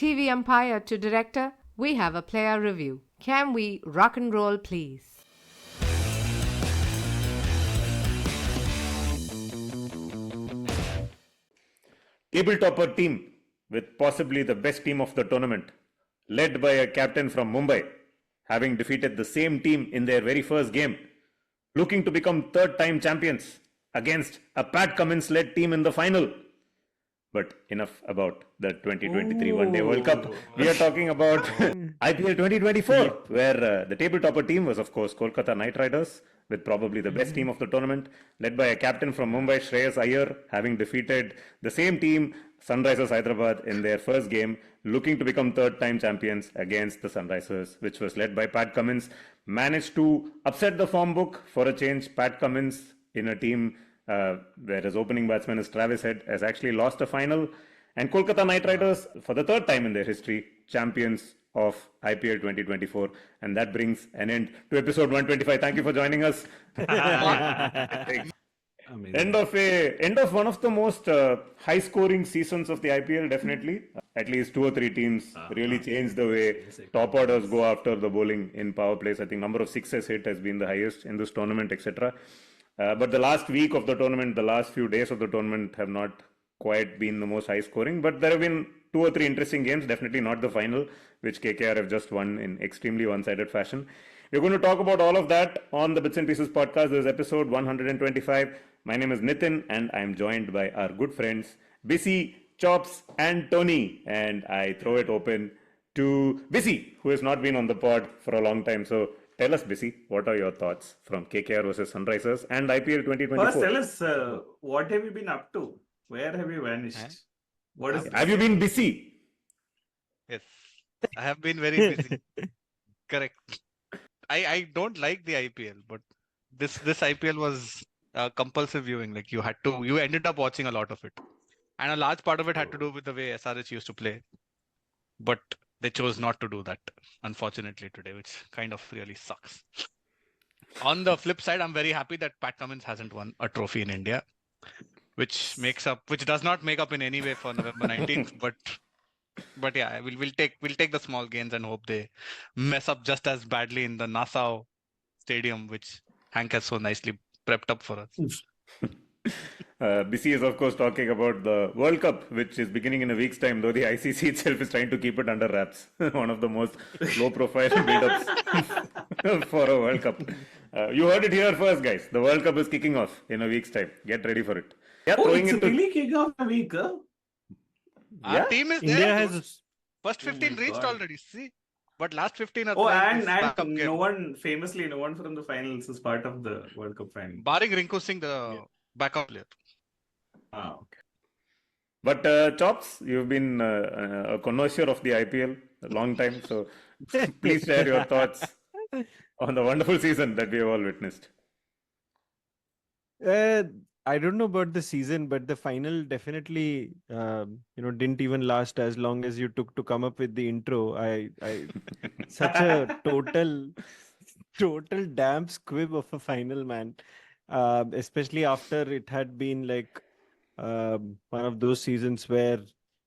TV umpire to director, we have a player review. Can we rock and roll, please? Table topper team with possibly the best team of the tournament, led by a captain from Mumbai, having defeated the same team in their very first game, looking to become third-time champions against a Pat Cummins-led team in the final. But enough about the 2023 One Day World Cup. We are talking about IPL 2024, where the table topper team was, of course, Kolkata Knight Riders, with probably the best team of the tournament, led by a captain from Mumbai, Shreyas Iyer, having defeated the same team, Sunrisers Hyderabad, in their first game, looking to become third-time champions against the Sunrisers, which was led by Pat Cummins. Managed to upset the form book for a change. Pat Cummins, in a team where his opening batsman is Travis Head, has actually lost a final. And Kolkata Knight Riders, for the third time in their history, champions of IPL 2024. And that brings an end to episode 125. Thank you for joining us. End of one of the most high-scoring seasons of the IPL, definitely. At least 2 or 3 teams really changed the way top orders go after the bowling in power plays. I think number of sixes hit has been the highest in this tournament, etc. But the last week of the tournament, the last few days of the tournament have not quite been the most high-scoring. But there have been 2 or 3 interesting games, definitely not the final, which KKR have just won in extremely one-sided fashion. We're going to talk about all of that on the Bits and Pieces podcast. This is episode 125. My name is Nitin, and I'm joined by our good friends, Bisi, Chops, and Tony. And I throw it open to Bisi, who has not been on the pod for a long time. So tell us, Bisi, what are your thoughts from KKR versus Sunrisers and IPL 2024? First, tell us, what have you been up to? Where have you vanished? What is Have you been busy? Yes, I have been very busy. Correct. I don't like the IPL, but this IPL was compulsive viewing. Like you ended up watching a lot of it, and a large part of it had to do with the way SRH used to play. But they chose not to do that, unfortunately, today, which kind of really sucks. On the flip side, I'm very happy that Pat Cummins hasn't won a trophy in India, which does not make up in any way for November 19th, but yeah, we'll take the small gains and hope they mess up just as badly in the Nassau Stadium, which Hank has so nicely prepped up for us. BC is, of course, talking about the World Cup, which is beginning in a week's time, though the ICC itself is trying to keep it under wraps. One of the most low-profile build-ups for a World Cup. You heard it here first, guys. The World Cup is kicking off in a week's time. Get ready for it. Yeah, it's really kicking off a week, huh? Our team is India there. has First 15 reached God. already. See, but last 15 are and backup no game. one from the finals is part of the World Cup final. Barring Rinku Singh, the backup player. Okay. But Chops, you've been a connoisseur of the IPL a long time, so please share your thoughts on the wonderful season that we have all witnessed. I don't know about the season, but the final definitely, didn't even last as long as you took to come up with the intro. I such a total damn squib of a final, man. Especially after it had been like one of those seasons where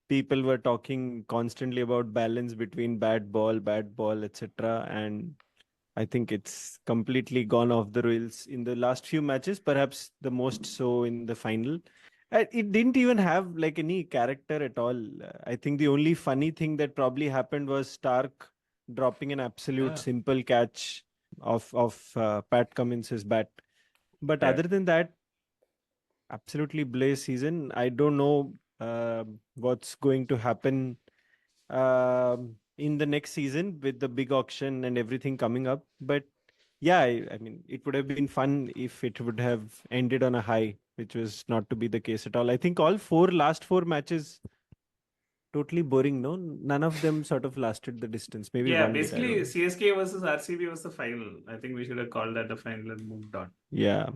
people were talking constantly about balance between bad ball, etc. And I think it's completely gone off the rails in the last few matches, perhaps the most so in the final. It didn't even have like any character at all. I think the only funny thing that probably happened was Stark dropping an absolute simple catch of Pat Cummins' bat. But other than that, absolutely blaze season. I don't know what's going to happen in the next season with the big auction and everything coming up. But yeah, I mean, it would have been fun if it would have ended on a high, which was not to be the case at all. I think all last four matches, totally boring, no? None of them sort of lasted the distance. Maybe Yeah, one did, I basically don't know. CSK versus RCB was the final. I think we should have called that the final and moved on. Yeah,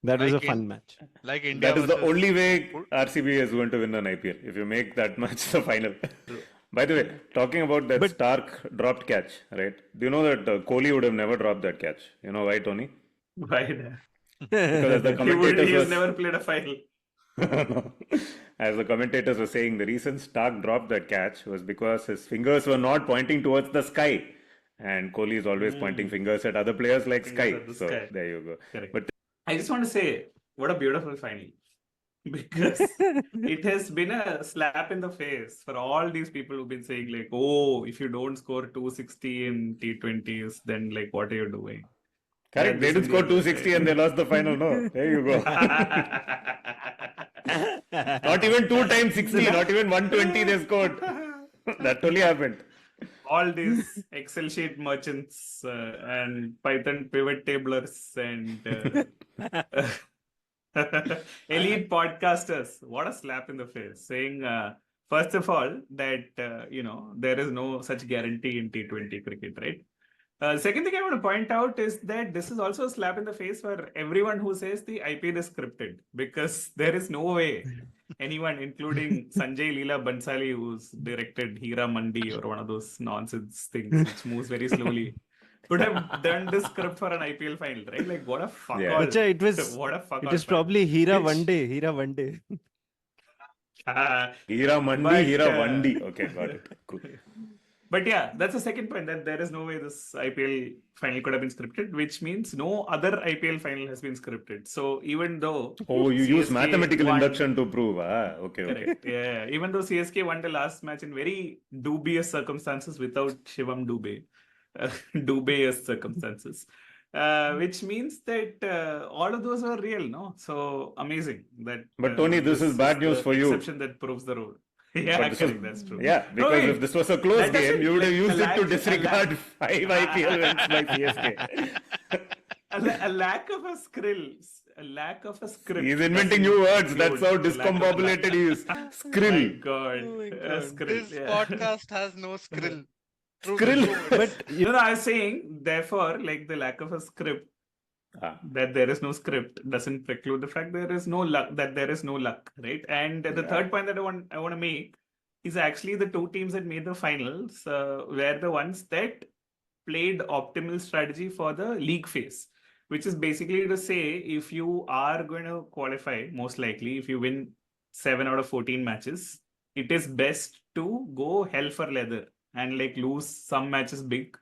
that was a Like fun match. Like India That is the versus- only way RCB is going to win an IPL, if you make that much the final. By the way, talking about that Stark dropped catch, right? Do you know that Kohli would have never dropped that catch? You know why, Tony? Why? Because as the He commentators has was... never played a final. as the commentators were saying, the reason Stark dropped that catch was because his fingers were not pointing towards the sky. And Kohli is always pointing fingers at other players like Fingers sky. at the So sky. there you go. Correct. But I just want to say, what a beautiful final. Because it has been a slap in the face for all these people who've been saying, like, oh, if you don't score 260 in T20s, then, like, what are you doing? correct, they did score 260 and they lost the final. No, there you go. Not even 2 times 60, not even 120 they scored. That totally happened. All these Excel sheet merchants and Python pivot tablers and elite podcasters. What a slap in the face. Saying, first of all, that, there is no such guarantee in T20 cricket, right? Second thing I want to point out is that this is also a slap in the face for everyone who says the IPL is scripted, because there is no way anyone, including Sanjay Leela Bansali, who's directed Hira Mandi or one of those nonsense things which moves very slowly, would have done this script for an IPL final, right? Like, what a fuck Yeah. all. Acha, it was What a fuck it all was final. probably Hira Which- one day. Hira one day. Hira Mandi, But, Hira Vandi. Okay, got it. Cool. But yeah, that's the second point, that there is no way this IPL final could have been scripted, which means no other IPL final has been scripted. So even though Oh, you use CSK mathematical won- induction to prove. Okay. Correct. Yeah. Even though CSK won the last match in very dubious circumstances without Shivam Dubey, dubious circumstances, which means that all of those were real, no? So amazing that. But Tony, this is bad news the for you. Exception that proves the rule. Yeah, But this is- correct. That's true. Yeah, because wait. if this was a close That game, doesn't- you would have like, used a it to lack- disregard 5 IPL wins by CSK. A lack of a script. He's inventing doesn't new words. That's include how lack of discombobulated he is. My Skrill. God. Oh my A God. script, This yeah. podcast has no skrill. True, Skrill. true. But You know, I was saying, therefore, like the lack of a script, Ah. that there is no script doesn't preclude the fact there is no luck, right? And the third point that I want to make is actually the two teams that made the finals were the ones that played optimal strategy for the league phase, which is basically to say, if you are going to qualify, most likely, if you win 7 out of 14 matches, it is best to go hell for leather and like lose some matches big,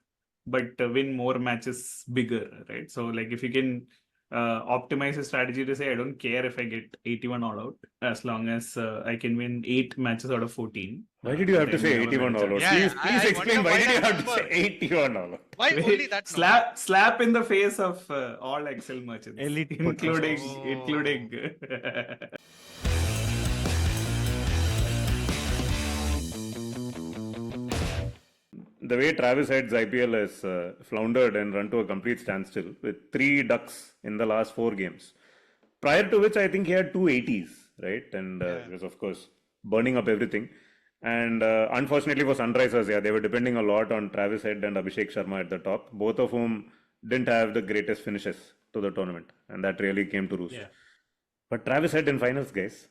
but win more matches bigger, right? So like if you can optimize a strategy to say, I don't care if I get 81 all out, as long as I can win 8 matches out of 14. Why did you have to then say you have a 81 better all out? chance. Yeah, Please I explain, wonder why why did you that have to say number? 81 all out? Why only that number? Slap in the face of all Excel merchants, Elite including podcasters. including. The way Travis Head's IPL has floundered and run to a complete standstill with 3 ducks in the last 4 games. Prior to which, I think he had 2 80s, right? And he was, of course, burning up everything. And unfortunately for Sunrisers, they were depending a lot on Travis Head and Abhishek Sharma at the top, both of whom didn't have the greatest finishes to the tournament. And that really came to roost. Yeah. But Travis Head in finals, guys.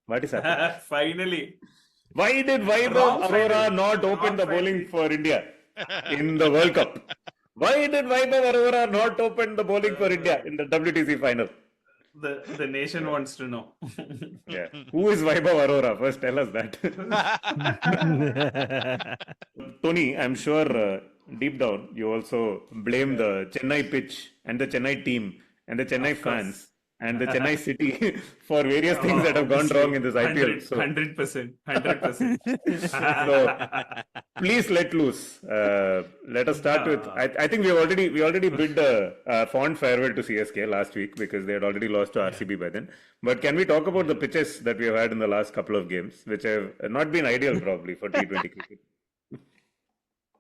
What is happening? Finally. Why did Vaibhav Wrong Arora final. not open Wrong the bowling final. for India in the World Cup? Why did Vaibhav Arora not open the bowling for India in the WTC final? The nation wants to know. Yeah. Who is Vaibhav Arora? First tell us that. Tony, I'm sure deep down you also blame the Chennai pitch and the Chennai team and the Chennai Of course. fans and the Chennai city for various things that have gone wrong in this IPL. So 100%. 100%. So, please let loose. Let us start with. I think we already bid a fond farewell to CSK last week because they had already lost to RCB by then. But can we talk about the pitches that we have had in the last couple of games, which have not been ideal probably for T20 cricket?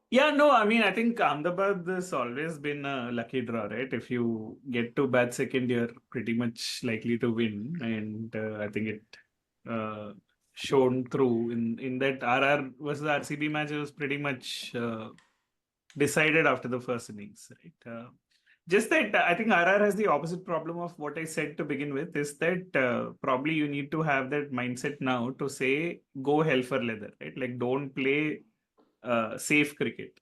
Yeah, no, I mean, I think Ahmedabad has always been a lucky draw, right? If you get to bat second, you're pretty much likely to win. And I think it shown through in that RR versus RCB match. It was pretty much decided after the first innings, right? Just that I think RR has the opposite problem of what I said to begin with, is that probably you need to have that mindset now to say, go hell for leather, right? Like, don't play safe cricket.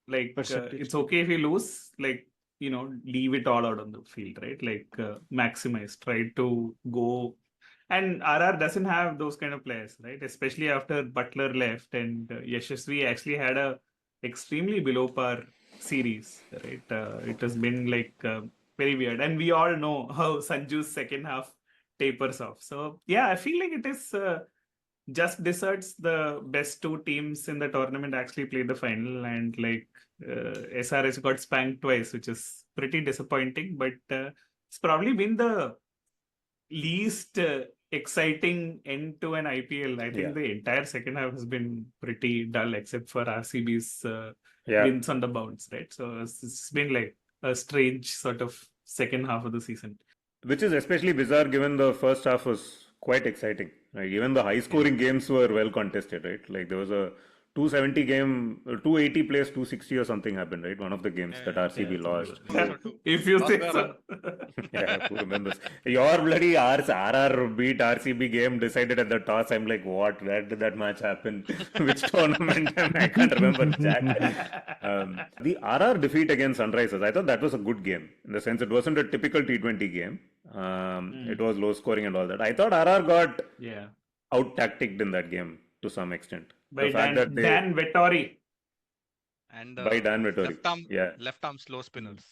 Like, Percentage. it's okay if you lose, like, leave it all out on the field, right? Like, maximize, try to go And RR doesn't have those kind of players, right? Especially after Butler left and Yashasvi actually had a extremely below par series, right? It has been like very weird. And we all know how Sanju's second half tapers off. So yeah, I feel like it is just deserts the best two teams in the tournament actually played the final, and like SRH got spanked twice, which is pretty disappointing. But it's probably been the least exciting end to an IPL. I think the entire second half has been pretty dull, except for RCB's wins on the bounce, right? So it's been like a strange sort of second half of the season. Which is especially bizarre given the first half was quite exciting. Like even the high scoring games were well contested, right? Like there was a 270 game, 280 plays 260 or something happened, right? One of the games that RCB lost. If you say so. Yeah, who remembers? Your bloody RR beat RCB game decided at the toss. I'm like, what? Where did that match happen? Which tournament? I can't remember exactly. The RR defeat against Sunrisers, I thought that was a good game. In the sense it wasn't a typical T20 game. It was low scoring and all that. I thought RR got out-tacticked in that game to some extent. By Dan Vettori. And by Dan Vettori. Left arm slow spinners.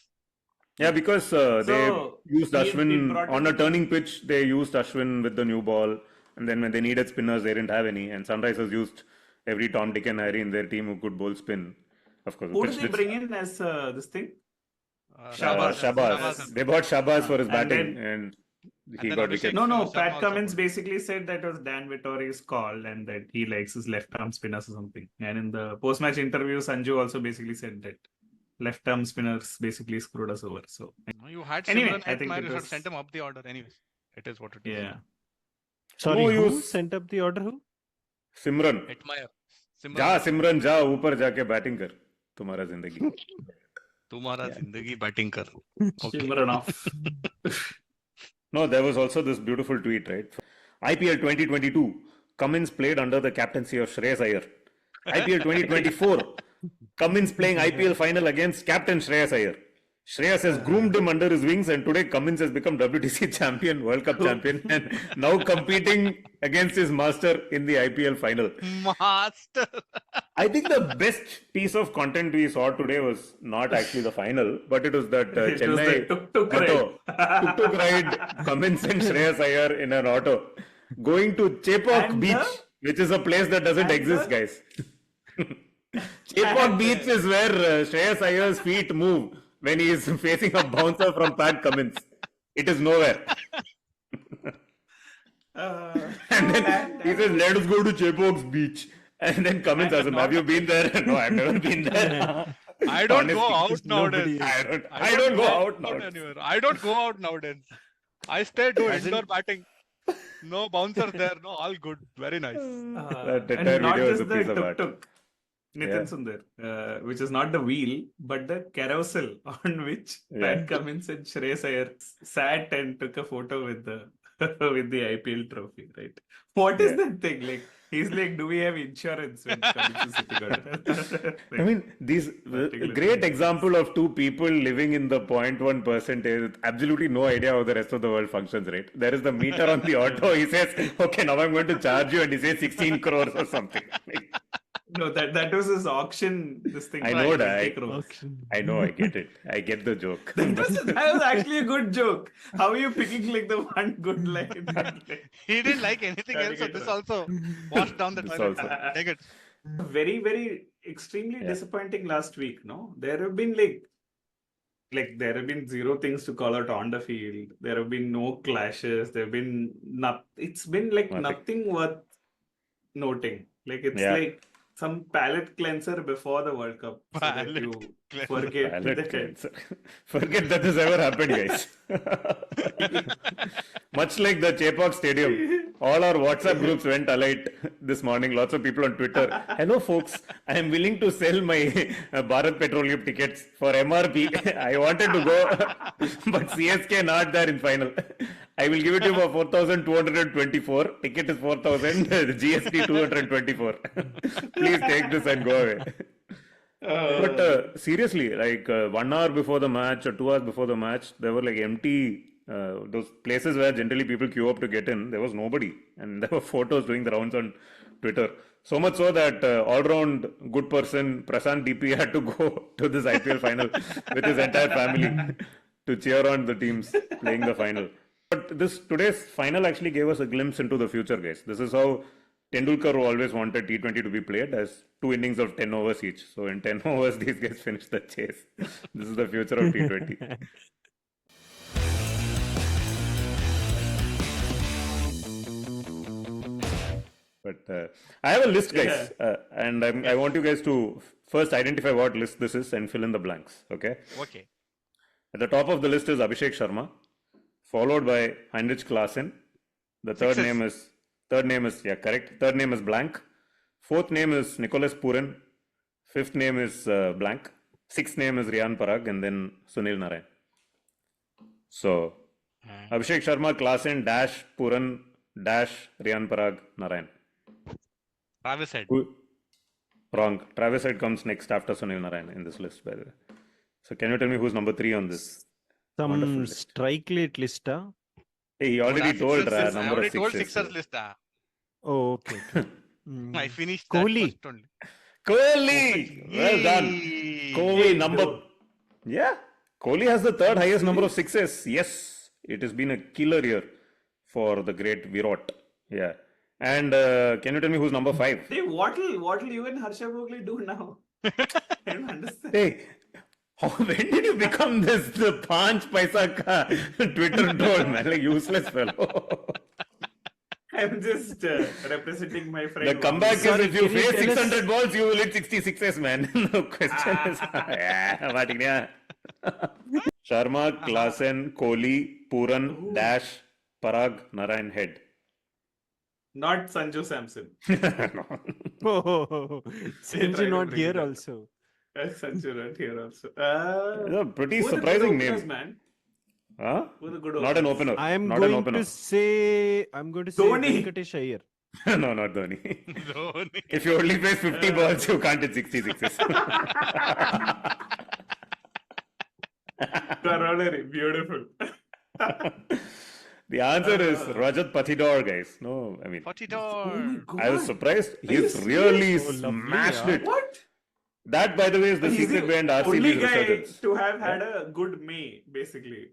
Yeah, because they used Ashwin on a turning pitch. They used Ashwin with the new ball, and then when they needed spinners, they didn't have any. And Sunrisers used every Tom, Dick, and Harry in their team who could bowl spin. Of course. Who did they bring in as this thing? Shabazz. They bought Shabazz for his batting, and he got wicket. No. Pat Cummins basically said that was Dan Vettori's call and that he likes his left-arm spinners or something. And in the post-match interview, Sanju also basically said that left-arm spinners basically screwed us over. So you had anyway, I think think you should send him up the order. Anyways, it is what it is. Yeah. Sorry, who sent up the order? Who? Simran. जा सिमरन जा ऊपर जाके batting कर तुम्हारा जिंदगी तुम्हारा जिंदगी batting कर Simran off. No, there was also this beautiful tweet, right? IPL 2022, Cummins played under the captaincy of Shreyas Iyer. IPL 2024, Cummins playing IPL final against captain Shreyas Iyer. Shreyas has groomed him under his wings, and today Cummins has become WTC champion, World Cup champion, and now competing against his master in the IPL final. Master! I think the best piece of content we saw today was not actually the final, but it was that Chennai tuk-tuk ride, Cummins and Shreyas Iyer in an auto, going to Chepauk Beach, which is a place that doesn't exist, guys. Chepauk Beach is where Shreyas Iyer's feet move when he is facing a bouncer from Pat Cummins. It is nowhere. And then he says, let's go to Chepauk's Beach. And then Cummins asks him, have you been there? No, I've never been there. I don't go out nowadays. I don't go out anywhere. I don't go out nowadays. I stay do indoor batting. No bouncers there. No, all good. Very nice. That entire video is a piece of art. Nitin Sundar, which is not the wheel, but the carousel on which Pat Cummins and Shreyas Iyer sat and took a photo with the IPL trophy, right? What is that thing? Like, he's like, do we have insurance when Cummins is sitting on it? I mean, these great example of two people living in the 0.1% with absolutely no idea how the rest of the world functions, right? There is the meter on the auto. He says, okay, now I'm going to charge you, and he says 16 crores or something. No, that was his auction. This thing. I know that. I know. I get it. I get the joke. That was actually a good joke. How are you picking like the one good line? He didn't like anything else. So this also washed down the toilet. Take it. Very, very extremely disappointing last week. No, there have been like there have been zero things to call out on the field. There have been no clashes. There have been It's been like nothing worth noting. Like it's like some palate cleanser before the World Cup. So that you forget Forget that this ever happened, guys. Much like the Chepauk Stadium, all our WhatsApp groups went alight this morning. Lots of people on Twitter. Hello, folks. I am willing to sell my Bharat Petroleum tickets for MRP. I wanted to go, but CSK not there in final. I will give it to you for 4,224. Ticket is 4,000. GST 224. Please take this and go away. But seriously, like 1 hour before the match or 2 hours before the match, there were like empty those places where generally people queue up to get in, there was nobody. And there were photos doing the rounds on Twitter. So much so that all-round good person Prasant DP had to go to this IPL final with his entire family to cheer on the teams playing the final. But today's final actually gave us a glimpse into the future, guys. This is how Tendulkar, who always wanted T20 to be played, as 2 innings of 10 overs each. So in 10 overs, these guys finished the chase. This is the future of T20. But I have a list, guys, and I want you guys to first identify what list this is and fill in the blanks. Okay. Okay. At the top of the list is Abhishek Sharma, followed by Heinrich Klaasen. The third name is correct. Third name is blank. Fourth name is Nicholas Puran. Fifth name is blank. Sixth name is Riyan Parag, and then Sunil Narayan. So Abhishek Sharma, Klaasen, dash Puran, dash Riyan Parag, Narayan. Travis Head. Wrong. Travis Head comes next after Sunil Narayan in this list, by the way. So can you tell me who's number 3 on this? Some strike rate list, huh? Hey, he already told number of I already told sixes. Sixers list. Oh, okay. I finished Kohli. that first only. Kohli! Well done. Kohli number... Yeah. Kohli has the third highest number of sixes. Yes. It has been a killer year for the great Virat. Yeah. And can you tell me who's number 5? Hey, what will you and Harsha Bhogle do now? I don't understand. Hey, when did you become the Panch Paisa ka Twitter troll, man? Like useless fellow. I'm just representing my friend. The comeback is if you can you face tell us- 600 balls, you will hit 66s, man. No question is. Yeah, Sharma, Klaasen, Kohli, Puran, Dash, Parag, Narayan, Head. Not Sanju Samson. No. Oh, Sanju try to not bring here it up. also. Sanju not here also. They're pretty Who are the surprising good openers, name. man? Huh? Who are the good Not an openers? opener. I am Not an going opener. to say Dhoni. Venkatesh Iyer. No, not Dhoni. Dhoni. If you only face 50 balls, you can't hit 66s. Corollary, beautiful. The answer is Rajat Patidar, guys. No, I mean, Oh my Patidar. God. I was surprised. Are you He's really serious? Oh, lovely, smashed yeah. it. What? That, by the way, is the He's secret behind only RCB's guy resurgence. to have had a good May, basically.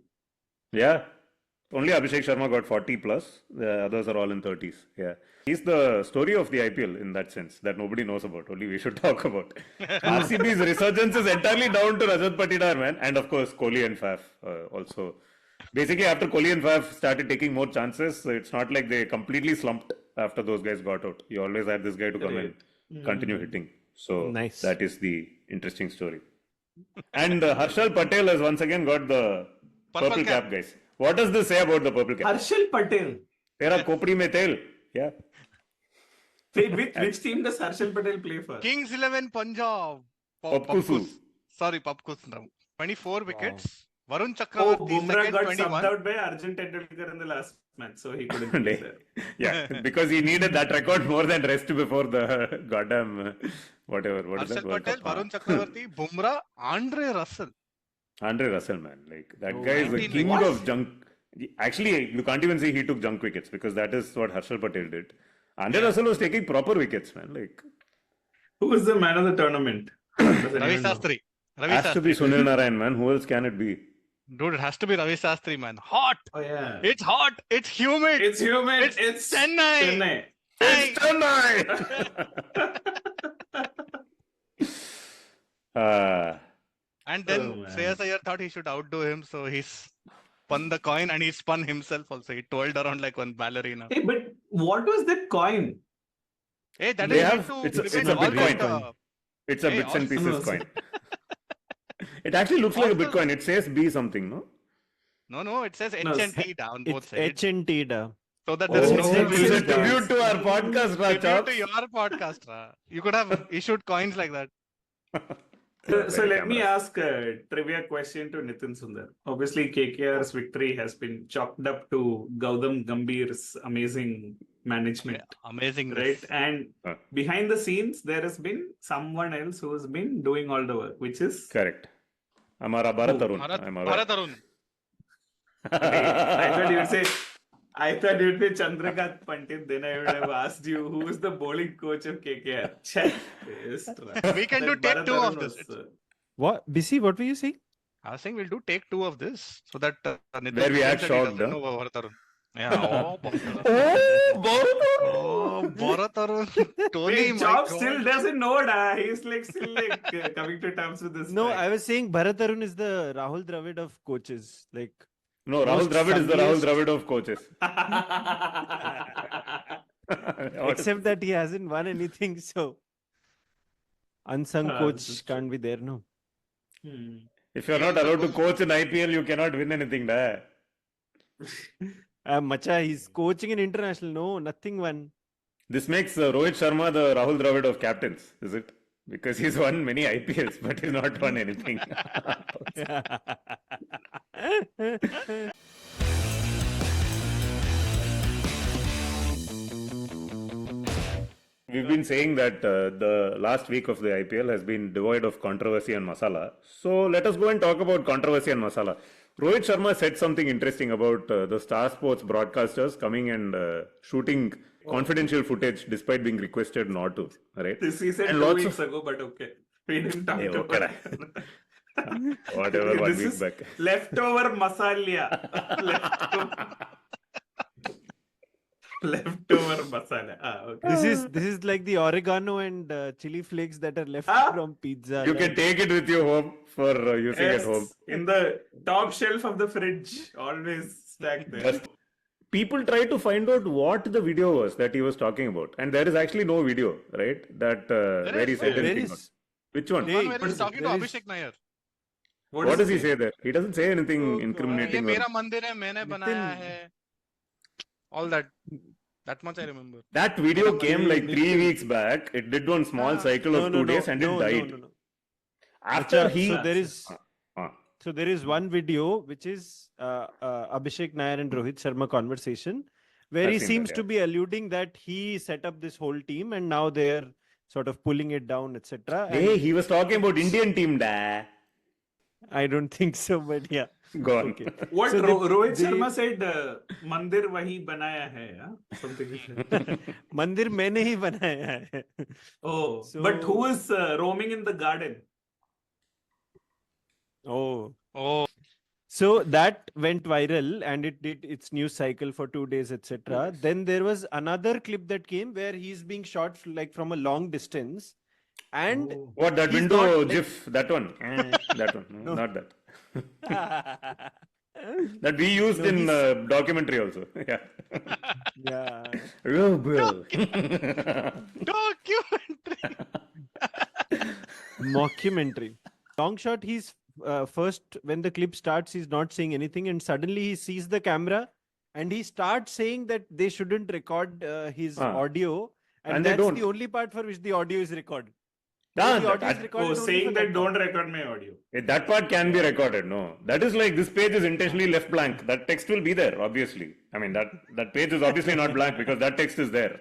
Yeah. Only Abhishek Sharma got 40 plus. The others are all in 30s. Yeah. He's the story of the IPL in that sense that nobody knows about. Only we should talk about. RCB's resurgence is entirely down to Rajat Patidar, man. And of course, Kohli and Faf also. Basically, after Kohli and Faf started taking more chances, it's not like they completely slumped after those guys got out. You always had this guy to come and continue hitting. So Nice. that is the interesting story. And Harshal Patel has once again got the purple cap, guys. What does this say about the purple cap? Harshal Patel. Tera kopri mein tel. Yeah. Wait, which team does Harshal Patel play for? Kings 11 Punjab. Papkusu. Sorry, Papkus. 24 wickets. Varun Oh, Chakravarti, Bumrah second, got 21. subbed out by Arjun Tendulkar in the last match, so he couldn't be there. Yeah, because he needed that record more than rest before the goddamn whatever. What is that? Harshal World Patel, Cup? Varun Chakravarti, Bumrah, Andre Russell. Andre Russell, man. Like that Oh, guy is the 19 king wickets. of junk. Actually, you can't even say he took junk wickets because that is what Harshal Patel did. Andre Russell was taking proper wickets, man. Like Who is the man of the tournament? Does Ravi anyone know? Shastri. Ravi has to be Shastri. Sunil Narayan, man. Who else can it be? Dude, it has to be Ravi Shastri, man. Hot. Oh yeah. It's hot. It's humid. It's humid. It's It's Chennai. Chennai. It's tonight. And then Oh, man. Shreyas Iyer thought he should outdo him, so he spun the coin and he spun himself also. He twirled around like one ballerina. Hey, but what was that coin? Hey, that They is have- meant to it's a prevent Bitcoin all that, coin. It's a Hey, bits and also- pieces also- coin. It actually looks like a Also- Bitcoin. It says B something, no? No, it says H No, and T down both It's sides. H and T da. So that there is Oh, no it's it's a publicity. tribute to our podcast, Tribute Rachap. to your podcast, Ra. You could have issued coins like that. So let me ask a trivia question to Nitin Sundar. Obviously, KKR's victory has been chalked up to Gautam Gambhir's amazing management, Amazing. right? And Huh. behind the scenes, there has been someone else who has been doing all the work, which is Correct. Amara Bharat Oh, Arun. Bharat, I'm aware. Bharat Arun. I thought you would say. I thought you'd say Chandrakant Pandit. Then I would have asked you who is the bowling coach of KKR. We can do take two of this. What? Bisi, what were you saying? I was saying we'll do take two of this so that Nitin Where we thinks act that he shocked, doesn't huh? know Bharat Arun. Yeah. Oh, Bharat Arun. Tony, Wait, my Job God. still doesn't know. He's like still like coming to terms with this. No, fact. I was saying Bharat Arun is the Rahul Dravid of coaches. Like, No, Rahul Most Dravid is the Rahul sunniest- Dravid of coaches. except that he hasn't won anything, so unsung This is coach true. can't be there, no. Hmm. If you're not allowed to coach in IPL, you cannot win anything. Da. Macha, he's coaching in international. No, nothing won. This makes Rohit Sharma the Rahul Dravid of captains, is it? Because he's won many IPLs, but he's not won anything. We've been saying that the last week of the IPL has been devoid of controversy and masala. So let us go and talk about controversy and masala. Rohit Sharma said something interesting about the Star Sports broadcasters coming and shooting confidential footage despite being requested not to. Right? This he said And 2 lots weeks ago, but okay. We didn't talk Hey, about okay, it. Whatever, 1 This week is back. leftover masalia. Leftover masala. Okay. This is like the oregano and chili flakes that are left Ah? from pizza. You like- can take it with you home for using at home. Yes, in the top shelf of the fridge, always stacked there. Just- People try to find out what the video was that he was talking about, and there is actually no video, right? That where he is. said There anything. is. Which one? Hey, One where but he's talking to there is- Abhishek Nair. What does he it? say there? He doesn't say anything Oh, God. ये incriminating. मेरा Or... मंदिर है मैंने बनाया है. All that. That much I remember. That video Hey, came like 3 Nitin. weeks back. It did one small Ah. cycle of 2 days and it died. No. After Acha, he. so there is Ah. so there is one video which is Abhishek Nair and Rohit Sharma conversation where I've he seen seems that, to be alluding that he set up this whole team and now they're sort of pulling it down, etc. Hey, he was talking about Indian team, da. I don't think so, but yeah. Go on. Okay. What So Rohit they- Sharma said, Mandir wahi banaya hai. Huh? Something like that. मंदिर मैंने ही बनाया है. Oh, So- but who is roaming in the garden? Oh. Oh, So that went viral and it did its news cycle for 2 days, etc. Then there was another clip that came where he's being shot like from a long distance, and Oh. What, that He's window not, like- gif? That one? That one. No, No. not that. That we used No, in he's- documentary also. Yeah. yeah. Oh, bro. documentary. Mockumentary. Long shot, he's first, when the clip starts, he's not saying anything, and suddenly he sees the camera and he starts saying that they shouldn't record his Ah. audio, And they that's don't. the only part for which the audio is recorded. Ah, The audio is that- recorded Oh, only for saying that part. don't record my audio. that part can be recorded. No, that is like this page is intentionally left blank. That text will be there, obviously. I mean, that page is obviously not blank because that text is there.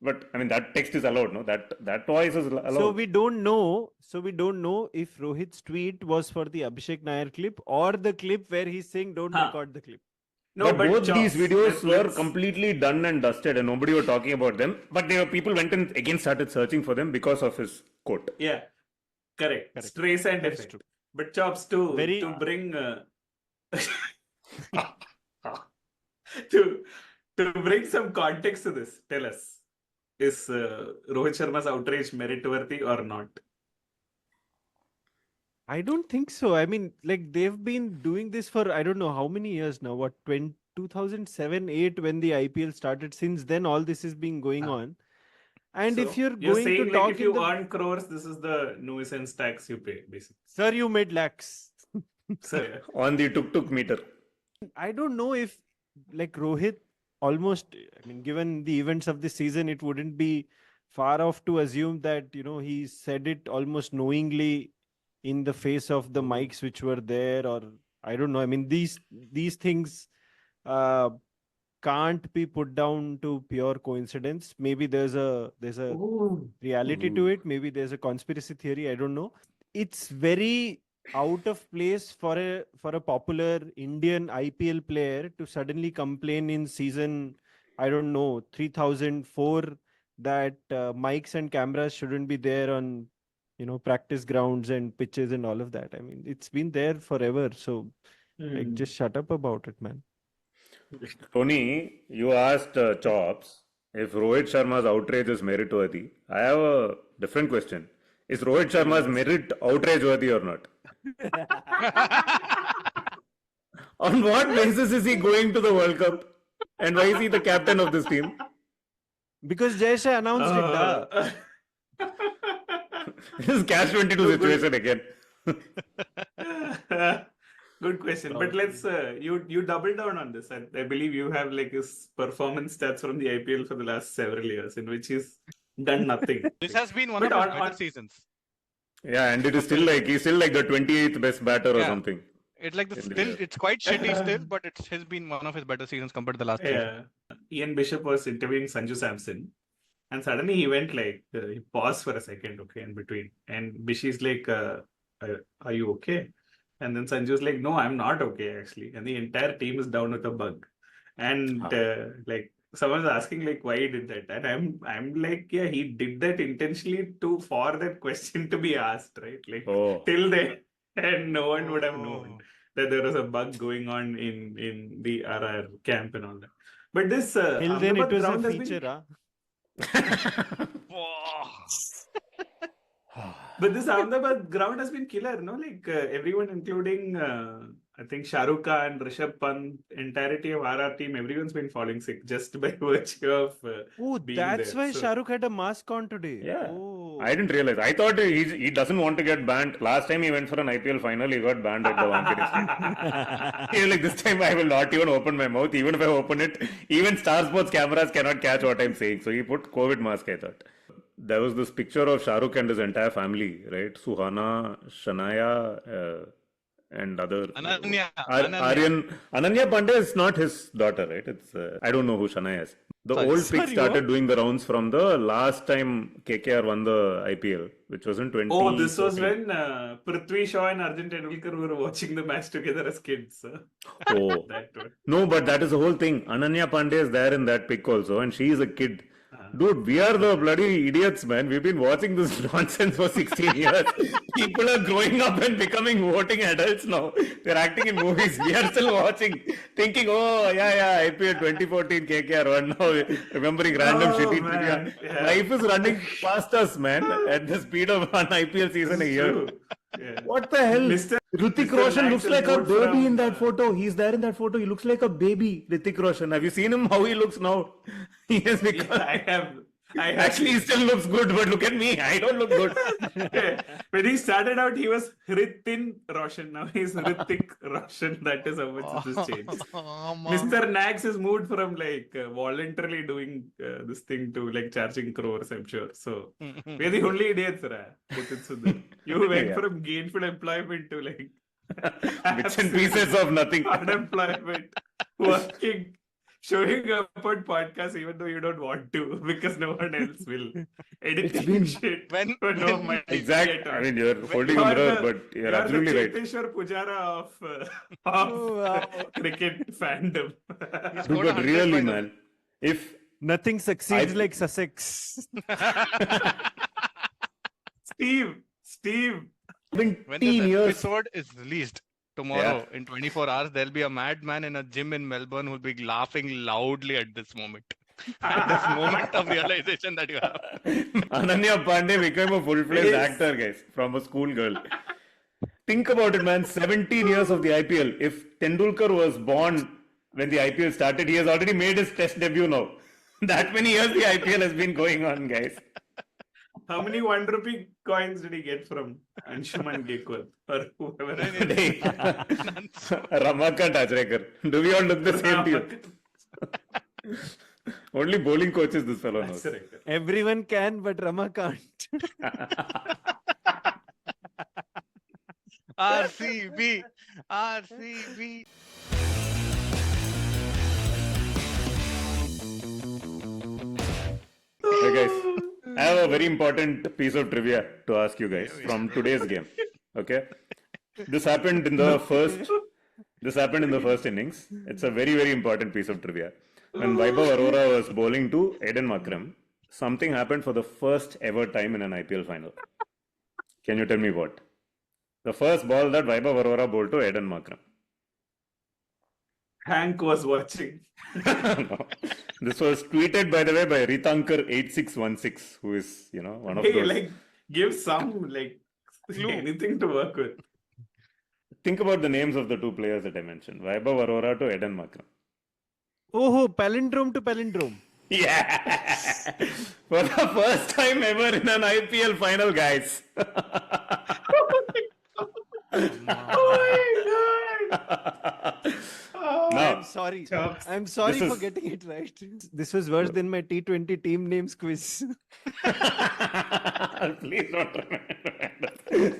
But I mean, that text is allowed. No, that voice is allowed. So we don't know. So we don't know if Rohit's tweet was for the Abhishek Nair clip or the clip where he's saying don't Huh. record the clip. No, but both these Chops, videos were let's- completely done and dusted, and nobody were talking about them. But people went and again started searching for them because of his quote. Yeah, correct. Correct. Trace and That is effect. true. But Chops, to Very- bring to bring some context to this, tell us, is Rohit Sharma's outrage merit-worthy or not? I don't think so. I mean, like they've been doing this for I don't know how many years now. What 2007-8 when the IPL started. Since then, all this is been going Ah. on. And So if you're you're going saying to like talk if you in the... earn crores, this is the nuisance tax you pay, basically. Sir, you made lakhs. So, yeah. On the tuk-tuk meter. I don't know if like Rohit almost, I mean, given the events of this season, it wouldn't be far off to assume that, he said it almost knowingly in the face of the mics which were there, or I don't know. I mean, these things can't be put down to pure coincidence. Maybe there's a Ooh. reality to it. Maybe there's a conspiracy theory. I don't know. It's very out of place for a popular Indian IPL player to suddenly complain in season, I don't know, 3004 that mics and cameras shouldn't be there on, practice grounds and pitches and all of that. I mean, it's been there forever. So, like, just shut up about it, man. Tony, you asked Chops if Rohit Sharma's outrage is merit-worthy. I have a different question. Is Rohit Sharma's merit outrage-worthy or not? On what basis is he going to the World Cup? And why is he the captain of this team? Because Jaisha announced it. This is catch-22 situation again. Good question. But let's you double down on this. I believe you have like his performance stats from the IPL for the last several years in which he's done nothing. This has been one But of his on- better seasons. Yeah, and it is still like he's still like the 28th best batter or Yeah. something. It's like In the still year. it's quite shitty still, but it has been one of his better seasons compared to the last season. Yeah. Ian Bishop was interviewing Sanju Samson, and suddenly he went like he paused for a second, okay, in between, and Bishi's like, "Are you okay?" And then Sanju's like, "No, I'm not okay actually," and the entire team is down with a bug, and like someone's asking like why he did that, and I'm like, yeah, he did that intentionally for that question to be asked, right? Like Oh. till then, and no one would have known that there was a bug going on in the RR camp and all that. But this Till then, it Ahmedabad was a ground has been- feature, But this Ahmedabad ground has been killer, no? Like everyone, including I think Shah Rukh Khan, Rishabh Pant, entirety of RR team, everyone's been falling sick just by virtue of Oh, being that's there. why So- Shah Rukh had a mask on today. Yeah. Oh. I didn't realize. I thought he doesn't want to get banned. Last time he went for an IPL final, he got banned at the Umpiring Stadium. He was like, this time I will not even open my mouth. Even if I open it, even Star Sports cameras cannot catch what I'm saying. So he put COVID mask, I thought. There was this picture of Shah Rukh and his entire family, right? Suhana, Shania, and other. Ananya. Ananya Pandey is not his daughter, right? It's I don't know who Shania is. The Sorry. old pic Sorry, started what? doing the rounds from the last time KKR won the IPL, which was in 20. Oh, this was when Prithvi Shaw and Arjun Tendulkar were watching the match together as kids. Oh. That one. No, but that is the whole thing. Ananya Pandey is there in that pic also, and she is a kid. Dude, we are the bloody idiots, man. We've been watching this nonsense for 16 years. People are growing up and becoming voting adults now. They're acting in movies. We are still watching, thinking, oh, yeah, IPL 2014 KKR won now, remembering random Oh, shitty man. trivia. Yeah. Life is running past us, man, at the speed of one IPL season a year. True. Yeah. What the hell? Mr. Hrithik Mr. Roshan Nax looks is like a good baby from, in that photo. He's there in that photo. He looks like a baby, Hrithik Roshan. Have you seen him? How he looks now? He has become. Yeah, I have. Actually, he still looks good, but look at me. I don't look good. When he started out, he was Hritin Roshan. Now he's Hrithik Roshan. That is how much this changed. Mr. Nax is moved from like voluntarily doing this thing to like charging crores, I'm sure. So we're the only idiots, Nitin Sundar. You went Yeah. from gainful employment to like Bits and pieces of nothing. unemployment, working, showing up on podcasts even though you don't want to because no one else will. Editing been- shit When- for no money. Exactly. I mean, you're holding You a are mirror, the- but you're you are absolutely the right. Cheteshwar Pujara of Oh, wow. cricket fandom. Dude, but really, man, if Nothing succeeds I- like Sussex. Steve, When 17 this years. episode is released tomorrow in 24 hours, there'll be a madman in a gym in Melbourne who'll be laughing loudly at this moment. At this moment of realization that you have. Ananya Pandey became a full-fledged Yes. actor, guys, from a school girl. Think about it, man. 17 years of the IPL. If Tendulkar was born when the IPL started, he has already made his test debut now. That many years the IPL has been going on, guys. how many 1 rupee coins did he get from Anshuman Gaekwad or whoever? Hey, Ramakant Ajrekar. Do we all look the same to you? Only bowling coaches this fellow knows. That's right. Everyone can, but Rama can't. RCB. RCB. Hey guys, I have a very important piece of trivia to ask you guys from today's game. Okay, This happened in the first. This happened in the first innings. It's a very, very important piece of trivia. When Vaibhav Arora was bowling to Aiden Makram, something happened for the first ever time in an IPL final. Can you tell me what? The first ball that Vaibhav Arora bowled to Aiden Makram. Hank was watching. No. This was tweeted, by the way, by Ritankar8616, who is, one of Hey, those. like, give some, like, anything to work with. Think about the names of the two players that I mentioned. Vaibhav Arora to Aiden Makram. Oh, palindrome to palindrome. Yeah! For the first time ever in an IPL final, guys. Oh my God! I'm sorry. Chops. I'm sorry This for is- getting it right. This was worse than my T20 team names quiz. Please don't remember.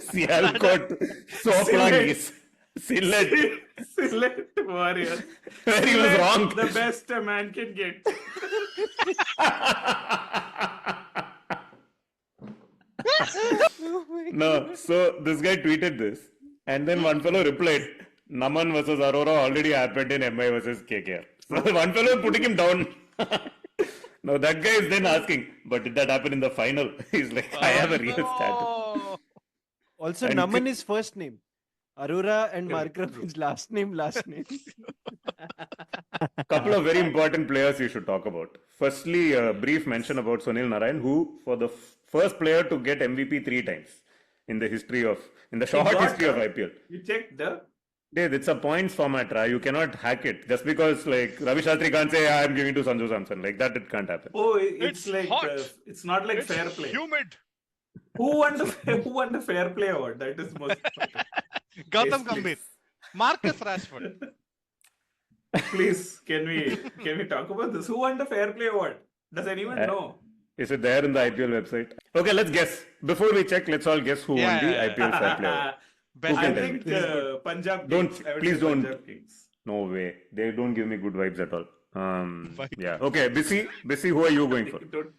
Sialkot, Soplangis, Sillet, Select Warriors. where he was Select wrong. The best a man can get. Oh my No, so this guy tweeted this, and then one fellow replied, Naman versus Arora already happened in MI versus KKR. So one fellow putting him down. Now that guy is then asking, but did that happen in the final? He's like, I have a real status. Oh, Also, And Naman ki- is first name. Arora and Correct. Markram is last name, last name. Couple of very important players you should talk about. Firstly, a brief mention about Sunil Narayan, who for the first player to get MVP 3 times in the short got history of that. IPL. You checked the. Dude, it's a points format, Ra. You cannot hack it just because like Ravi Shastri can't say I'm giving to Sanju Samson. Like that, it can't happen. Oh, it's It's like hot. it's not like it's fair play. humid. Who won the fair play award? That is most important. Gautam Yes, Gambhir. please. Marcus Rashford. Please, can we talk about this? Who won the fair play award? Does anyone know? Is it there in the IPL website? Okay, let's guess. Before we check, let's all guess who won Yeah, the yeah, IPL Fair Play Award. Best I can tell think me? Punjab Don't- Kings. I would please say don't. Punjab Kings. No way. They don't give me good vibes at all. Vibe. Yeah. Okay, Bisi, who are you going for? Don't-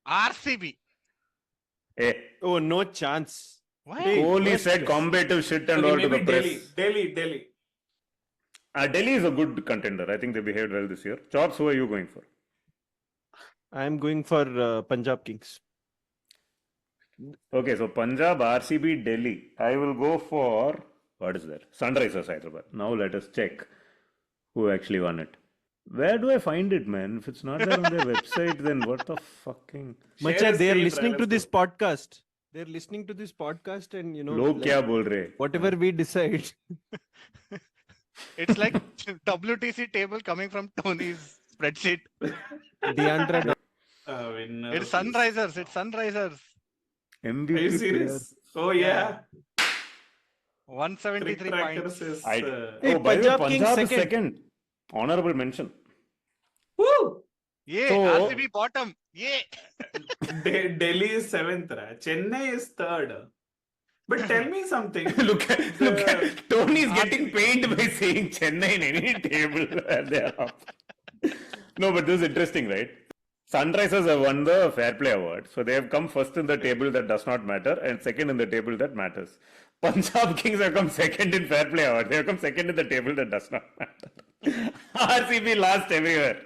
RCB. Eh, Oh, no chance. Why? Hey, Kohli first said guess. combative shit and Okay, all to the maybe press. Delhi. Delhi is a good contender. I think they behaved well this year. Chops, who are you going for? I'm going for Punjab Kings. Okay, so Punjab, RCB, Delhi. I will go for, what is that? Sunrisers Hyderabad. Now let us check who actually won it. Where do I find it, man? If it's not there on their website, then what the fucking... Share Macha, the they are screen, listening Ra, to let's this go. podcast. They're listening to this podcast and, Log like, kya bol rahe? whatever we decide. It's like WTC table coming from Tony's spreadsheet. Deandra. Winner It's is- Sunrisers. It's Sunrisers. MVP Are you player. serious? Oh yeah. 173 Trick Trackers points. is. I- Hey, Oh, by the way, Punjab Kings Punjab is second. second. Honorable mention. Woo! Yeah, So- RCB bottom. Yeah. Delhi is 7th. Ra. Chennai is 3rd. But tell me something. look at Tony's getting paid by saying Chennai in any table where they are up. No, but this is interesting, right? Sunrisers have won the Fair Play Award. So they have come first in the table that does not matter and second in the table that matters. Punjab Kings have come second in Fair Play Award. They have come second in the table that does not matter. RCB last everywhere.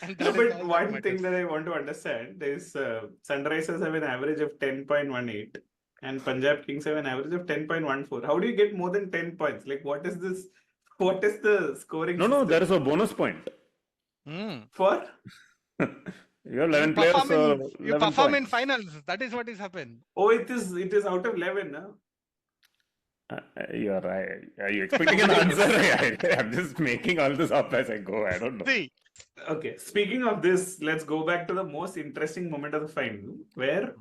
And No, that is but all that one matters. thing that I want to understand is Sunrisers have an average of 10.18 and Punjab Kings have an average of 10.14. How do you get more than 10 points? Like, what is this? What is the scoring? No, system there is a bonus point. for? You have 11 players, so You 11 perform in points. finals. That is what is happened. Oh, it is out of 11. No? You're right. Are you expecting an answer? I'm just making all this up as I go. I don't know. See, Okay, speaking of this, let's go back to the most interesting moment of the final where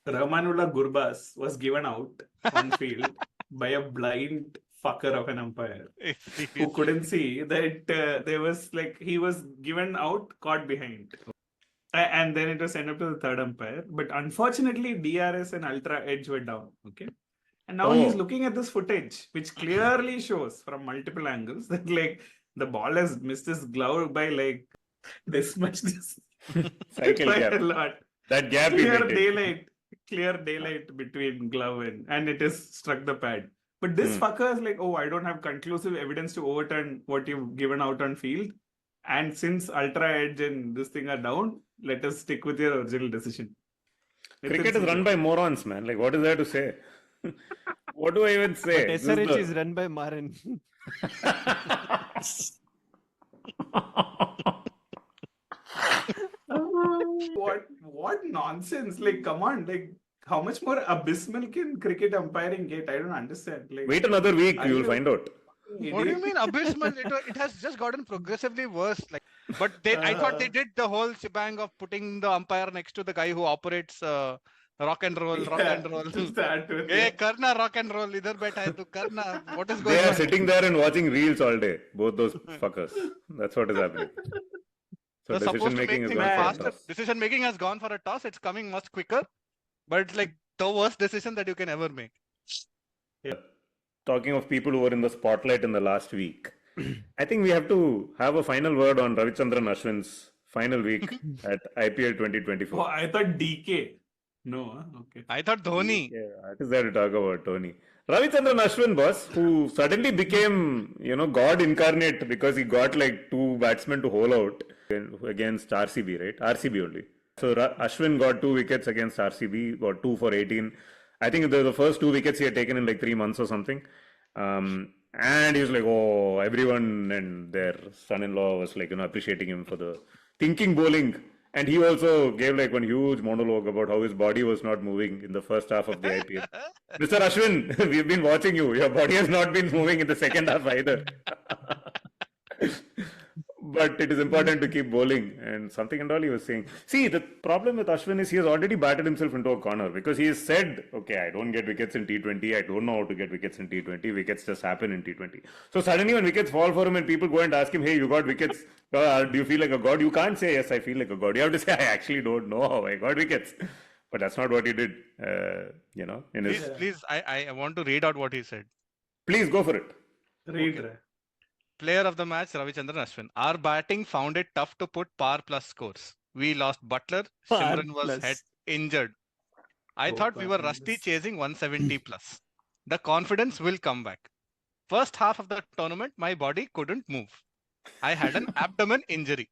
Rahmanullah Gurbaz was given out on field by a blind fucker of an umpire who couldn't see that there was like he was given out caught behind. And then it was sent up to the third umpire. But unfortunately, DRS and Ultra Edge were down. Okay. And now he's Oh. looking at this footage, which clearly shows from multiple angles that like the ball has missed his glove by like this much. Cycle Quite gap. a lot. That gap he Clear maintained. daylight. clear daylight between glove and it is struck the pad. But this fucker is like, oh, I don't have conclusive evidence to overturn what you've given out on field. And since Ultra Edge and this thing are down, let us stick with your original decision. Cricket is run by morons, man. Like, what is there to say? What do I even say? But SRH is run by Maran. What nonsense? Like, come on, like, how much more abysmal can cricket umpiring get? I don't understand. Like, Wait another week, you'll find out. What do you mean abysmal? It has just gotten progressively worse. Like, but I thought they did the whole shebang of putting the umpire next to the guy who operates rock and roll. Hey, karna rock and roll. Idhar baitha hai tu karna. What is going on? They are sitting there and watching reels all day. Both those fuckers. That's what is happening. So They're supposed to decision making make is things gone for a faster. toss. Decision making has gone for a toss. It's coming much quicker, but it's like the worst decision that you can ever make. Talking of people who were in the spotlight in the last week, I think we have to have a final word on Ravichandran Ashwin's final week at IPL 2024. Oh, I thought DK. No, okay. I thought Dhoni. Yeah, what is there to talk about, Tony? Ravichandran Ashwin, boss, who suddenly became, God incarnate because he got like two batsmen to hole out against RCB, right? RCB only. So Ashwin got 2 wickets against RCB, got 2 for 18. I think the first 2 wickets he had taken in like 3 months or something. And he was like, oh, everyone and their son-in-law was like, appreciating him for the thinking bowling. And he also gave like one huge monologue about how his body was not moving in the first half of the IPL. Mr. Ashwin, we've been watching you. Your body has not been moving in the second half either. But it is important to keep bowling and something and all he was saying. See, the problem with Ashwin is he has already batted himself into a corner because he has said, okay, I don't get wickets in T20. I don't know how to get wickets in T20. Wickets just happen in T20. So suddenly when wickets fall for him and people go and ask him, hey, you got wickets. Do you feel like a god? You can't say, yes, I feel like a god. You have to say, I actually don't know how I got wickets. But that's not what he did, in his... Please, I want to read out what he said. Please go for it. Read. Okay. Player of the match, Ravichandran Ashwin. Our batting found it tough to put par plus scores. We lost Butler. Par Simran was plus. injured. I thought we were rusty chasing 170 plus. The confidence will come back. First half of the tournament, my body couldn't move. I had an abdomen injury.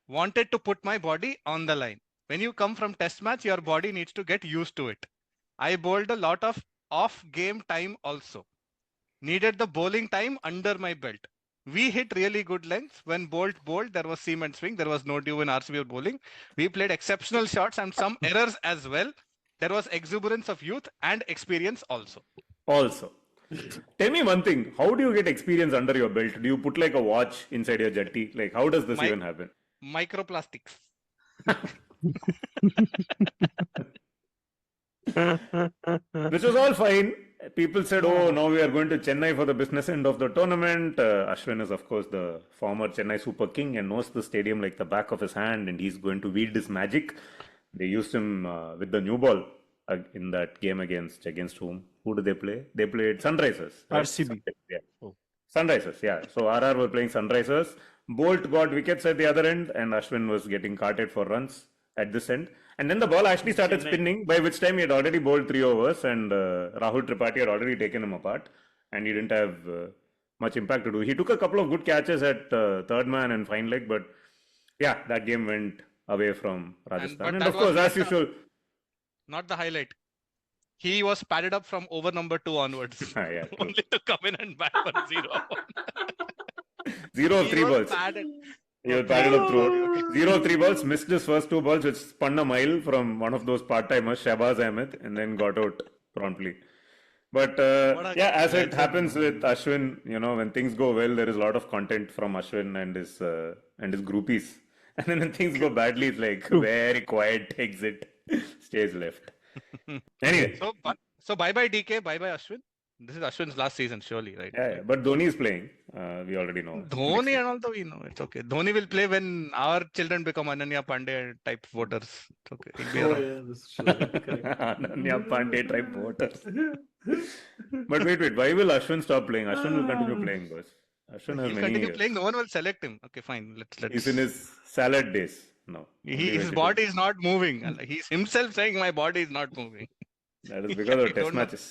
Wanted to put my body on the line. When you come from test match, your body needs to get used to it. I bowled a lot of off game time also. Needed the bowling time under my belt. We hit really good lengths. When bowled, there was seam and swing. There was no due in RCB bowling. We played exceptional shots and some errors as well. There was exuberance of youth and experience also. Tell me one thing. How do you get experience under your belt? Do you put like a watch inside your jetty? Like, how does this even happen? Microplastics. Which was all fine. People said, oh, now we are going to Chennai for the business end of the tournament. Ashwin is, of course, the former Chennai Super King and knows the stadium like the back of his hand, and he's going to wield his magic. They used him with the new ball in that game against whom? Who did they play? They played Sunrisers. Right? RCB. Yeah. Sunrisers, yeah. So RR were playing Sunrisers. Bolt got wickets at the other end, and Ashwin was getting carted for runs at this end. And then the ball actually started spinning, by which time he had already bowled 3 overs and Rahul Tripathi had already taken him apart and he didn't have much impact to do. He took a couple of good catches at third man and fine leg, but yeah, that game went away from Rajasthan. And of course, as usual... Not the highlight. He was padded up from over number 2 onwards. Yeah, only to come in and bat for 0. 0 of 3 balls. He was padded up through 0 of 3 balls, missed his first 2 balls, which spun a mile from one of those part-timers, Shahbaz Ahmed, and then got out promptly. But yeah, as it happens with Ashwin, when things go well, there is a lot of content from Ashwin and his groupies. And then when things go badly, it's like very quiet exit, stays left. Anyway. So bye-bye DK, bye-bye Ashwin. This is Ashwin's last season, surely, right? Yeah, but Dhoni is playing. We already know. Dhoni and all that we know. It's okay. Dhoni will play when our children become Ananya Pandey type voters. It's okay. That's true. Ananya Pandey type voters. But wait. Why will Ashwin stop playing? Ashwin will continue playing, boss. Ashwin has He'll many continue years. playing. No one will select him. Okay, fine. Let's. He's in his salad days No. His body is not moving. And he's himself saying my body is not moving. That is because I of test don't know. matches.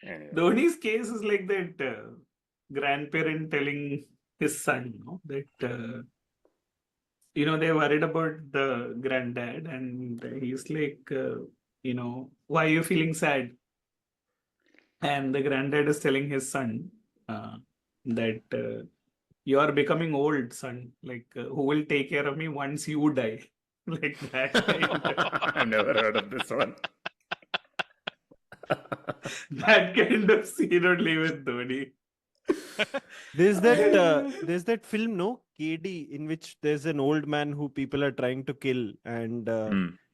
Anyway. Dhoni's case is like that grandparent telling his son, that they're worried about the granddad, and he's like, why are you feeling sad? And the granddad is telling his son that you are becoming old, son. Like, who will take care of me once you die? Like that. I've never heard of this one. That kind of scene only with Dhoni. There's that film, no, KD, in which there's an old man who people are trying to kill, and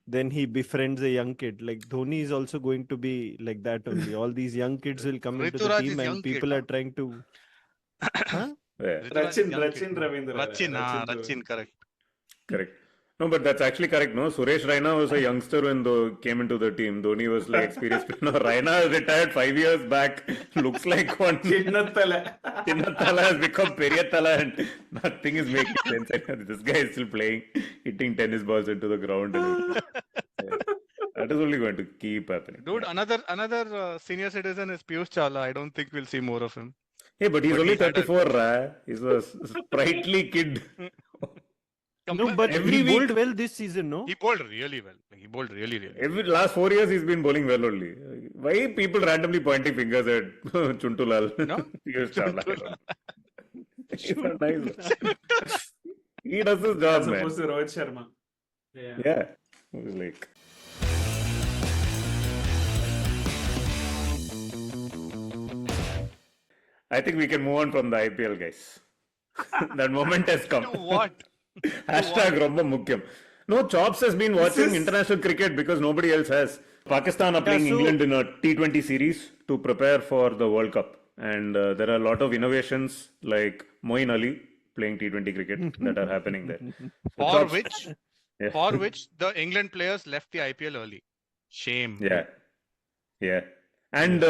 then he befriends a young kid. Like Dhoni is also going to be like that only. All these young kids will come into the Rituraj team, is and young people kid, are trying to. Huh? Yeah, Rituraj is young Rachin kid. Ravindra. Rachin, correct. correct. No, but that's actually correct. No, Suresh Raina was a youngster when came into the team. Dhoni was like experienced. No, Raina retired 5 years back. Looks like one. Chinnathala. Chinnathala has become Periyathala, and nothing is making sense. This guy is still playing, hitting tennis balls into the ground. And yeah. That is only going to keep happening. Dude, another senior citizen is Piyush Chawla. I don't think we'll see more of him. Hey, but he's But only he had a- 34, Ra. He's a sprightly kid. No, but Every he week- bowled well this season, no? He bowled really well. He bowled really well. Every last 4 years he's been bowling well only. Why people randomly pointing fingers at Chuntulal? No? Piyush Chawla, I don't know. He's a nice. He does his job, As man. opposed to Rohit Sharma. Yeah. Yeah. It was like. I think we can move on from the IPL, guys. That moment has come. To what? Hashtag Romba Mukyam. No, Chops has been watching is- international cricket because nobody else has. Pakistan are playing so- England in a T20 series to prepare for the World Cup. And there are a lot of innovations like Moeen Ali playing T20 cricket that are happening there. For Chops- which, Yeah. for which the England players left the IPL early. Shame. Yeah. Yeah. And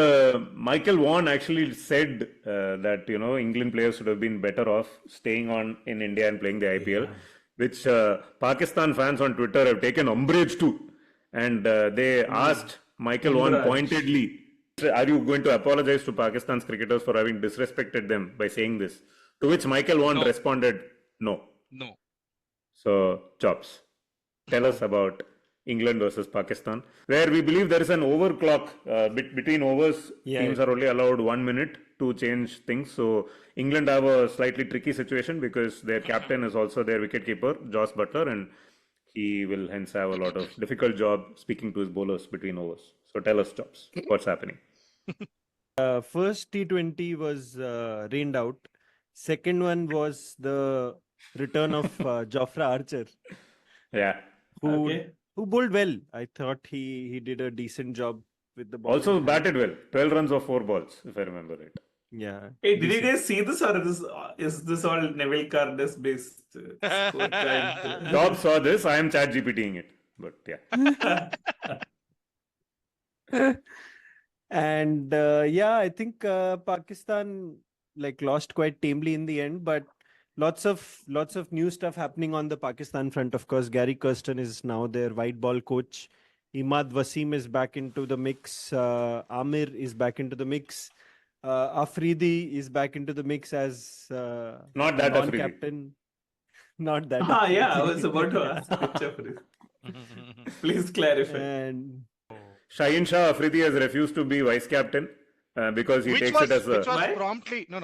Michael Vaughan actually said that, England players should have been better off staying on in India and playing the IPL, which Pakistan fans on Twitter have taken umbrage to. And they asked Michael Vaughan Umbrage. pointedly, are you going to apologize to Pakistan's cricketers for having disrespected them by saying this? To which Michael Vaughan No. responded, no. No. So, Chops, tell us about England versus Pakistan, where we believe there is an overclock between overs. Yeah. Teams are only allowed 1 minute to change things. So, England have a slightly tricky situation because their captain is also their wicketkeeper, Joss Butler, and he will hence have a lot of difficult job speaking to his bowlers between overs. So, tell us, Chops, what's happening? First T20 was rained out. Second one was the return of Jofra Archer, Yeah. who bowled well. I thought he did a decent job with the ball. Also in hand. batted well. 12 runs off 4 balls, if I remember right. Yeah. Hey, did you decent. guys see this, or is this all Neville Cardis based scorecard? Chops saw this. I am chat GPTing it. But yeah. And yeah, I think Pakistan lost quite tamely in the end, but lots of new stuff happening on the Pakistan front. Of course, Gary Kirsten is now their white ball coach. Imad Wasim is back into the mix. Amir is back into the mix. Afridi is back into the mix as Not that Afridi. non-captain. Not that. Yeah, I Afridi. was about to ask which of it. Please clarify. And Shaheen Shah Afridi has refused to be vice captain because he takes it as a. Why?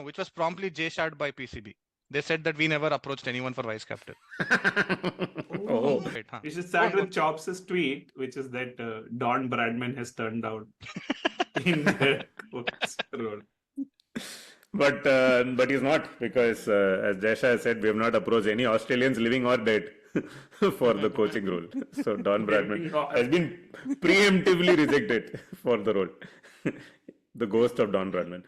Which was promptly J-shot by PCB. They said that we never approached anyone for vice captain. Oh, Wait, huh? You should start with Chops' tweet, which is that Don Bradman has turned out in the coach role. but he's not because as Jesha has said, we have not approached any Australians living or dead for the coaching role. So Don Bradman has been preemptively rejected for the role. The ghost of Don Bradman.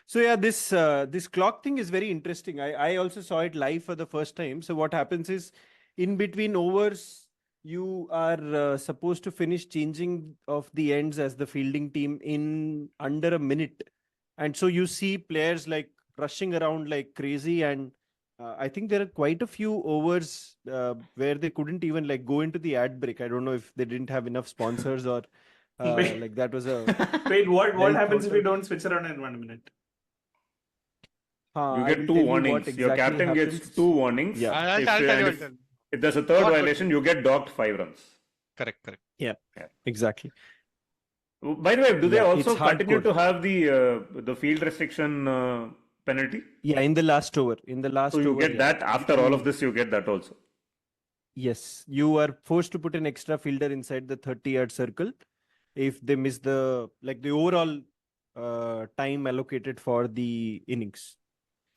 so yeah, this clock thing is very interesting. I also saw it live for the first time. So what happens is, in between overs, you are supposed to finish changing of the ends as the fielding team in under a minute. And so you see players like rushing around like crazy, and I think there are quite a few overs where they couldn't even like go into the ad break. I don't know if they didn't have enough sponsors or Wait. like that was a Wait, what well happens thought if we out. don't switch around in 1 minute? You I get will two tell you warnings. what Your exactly captain gets happens. two warnings. Yeah. I'll If, tell you. and I'll if, tell you. if there's a third What- violation, you get docked 5 runs. Correct. Yeah, exactly. By the way, do they Yeah, also it's continue hardcore. to have the field restriction penalty? Yeah, in the last over. In the last So you over, get yeah. that after all of this, you get that also. Yes, you are forced to put an extra fielder inside the 30-yard circle if they miss the overall time allocated for the innings.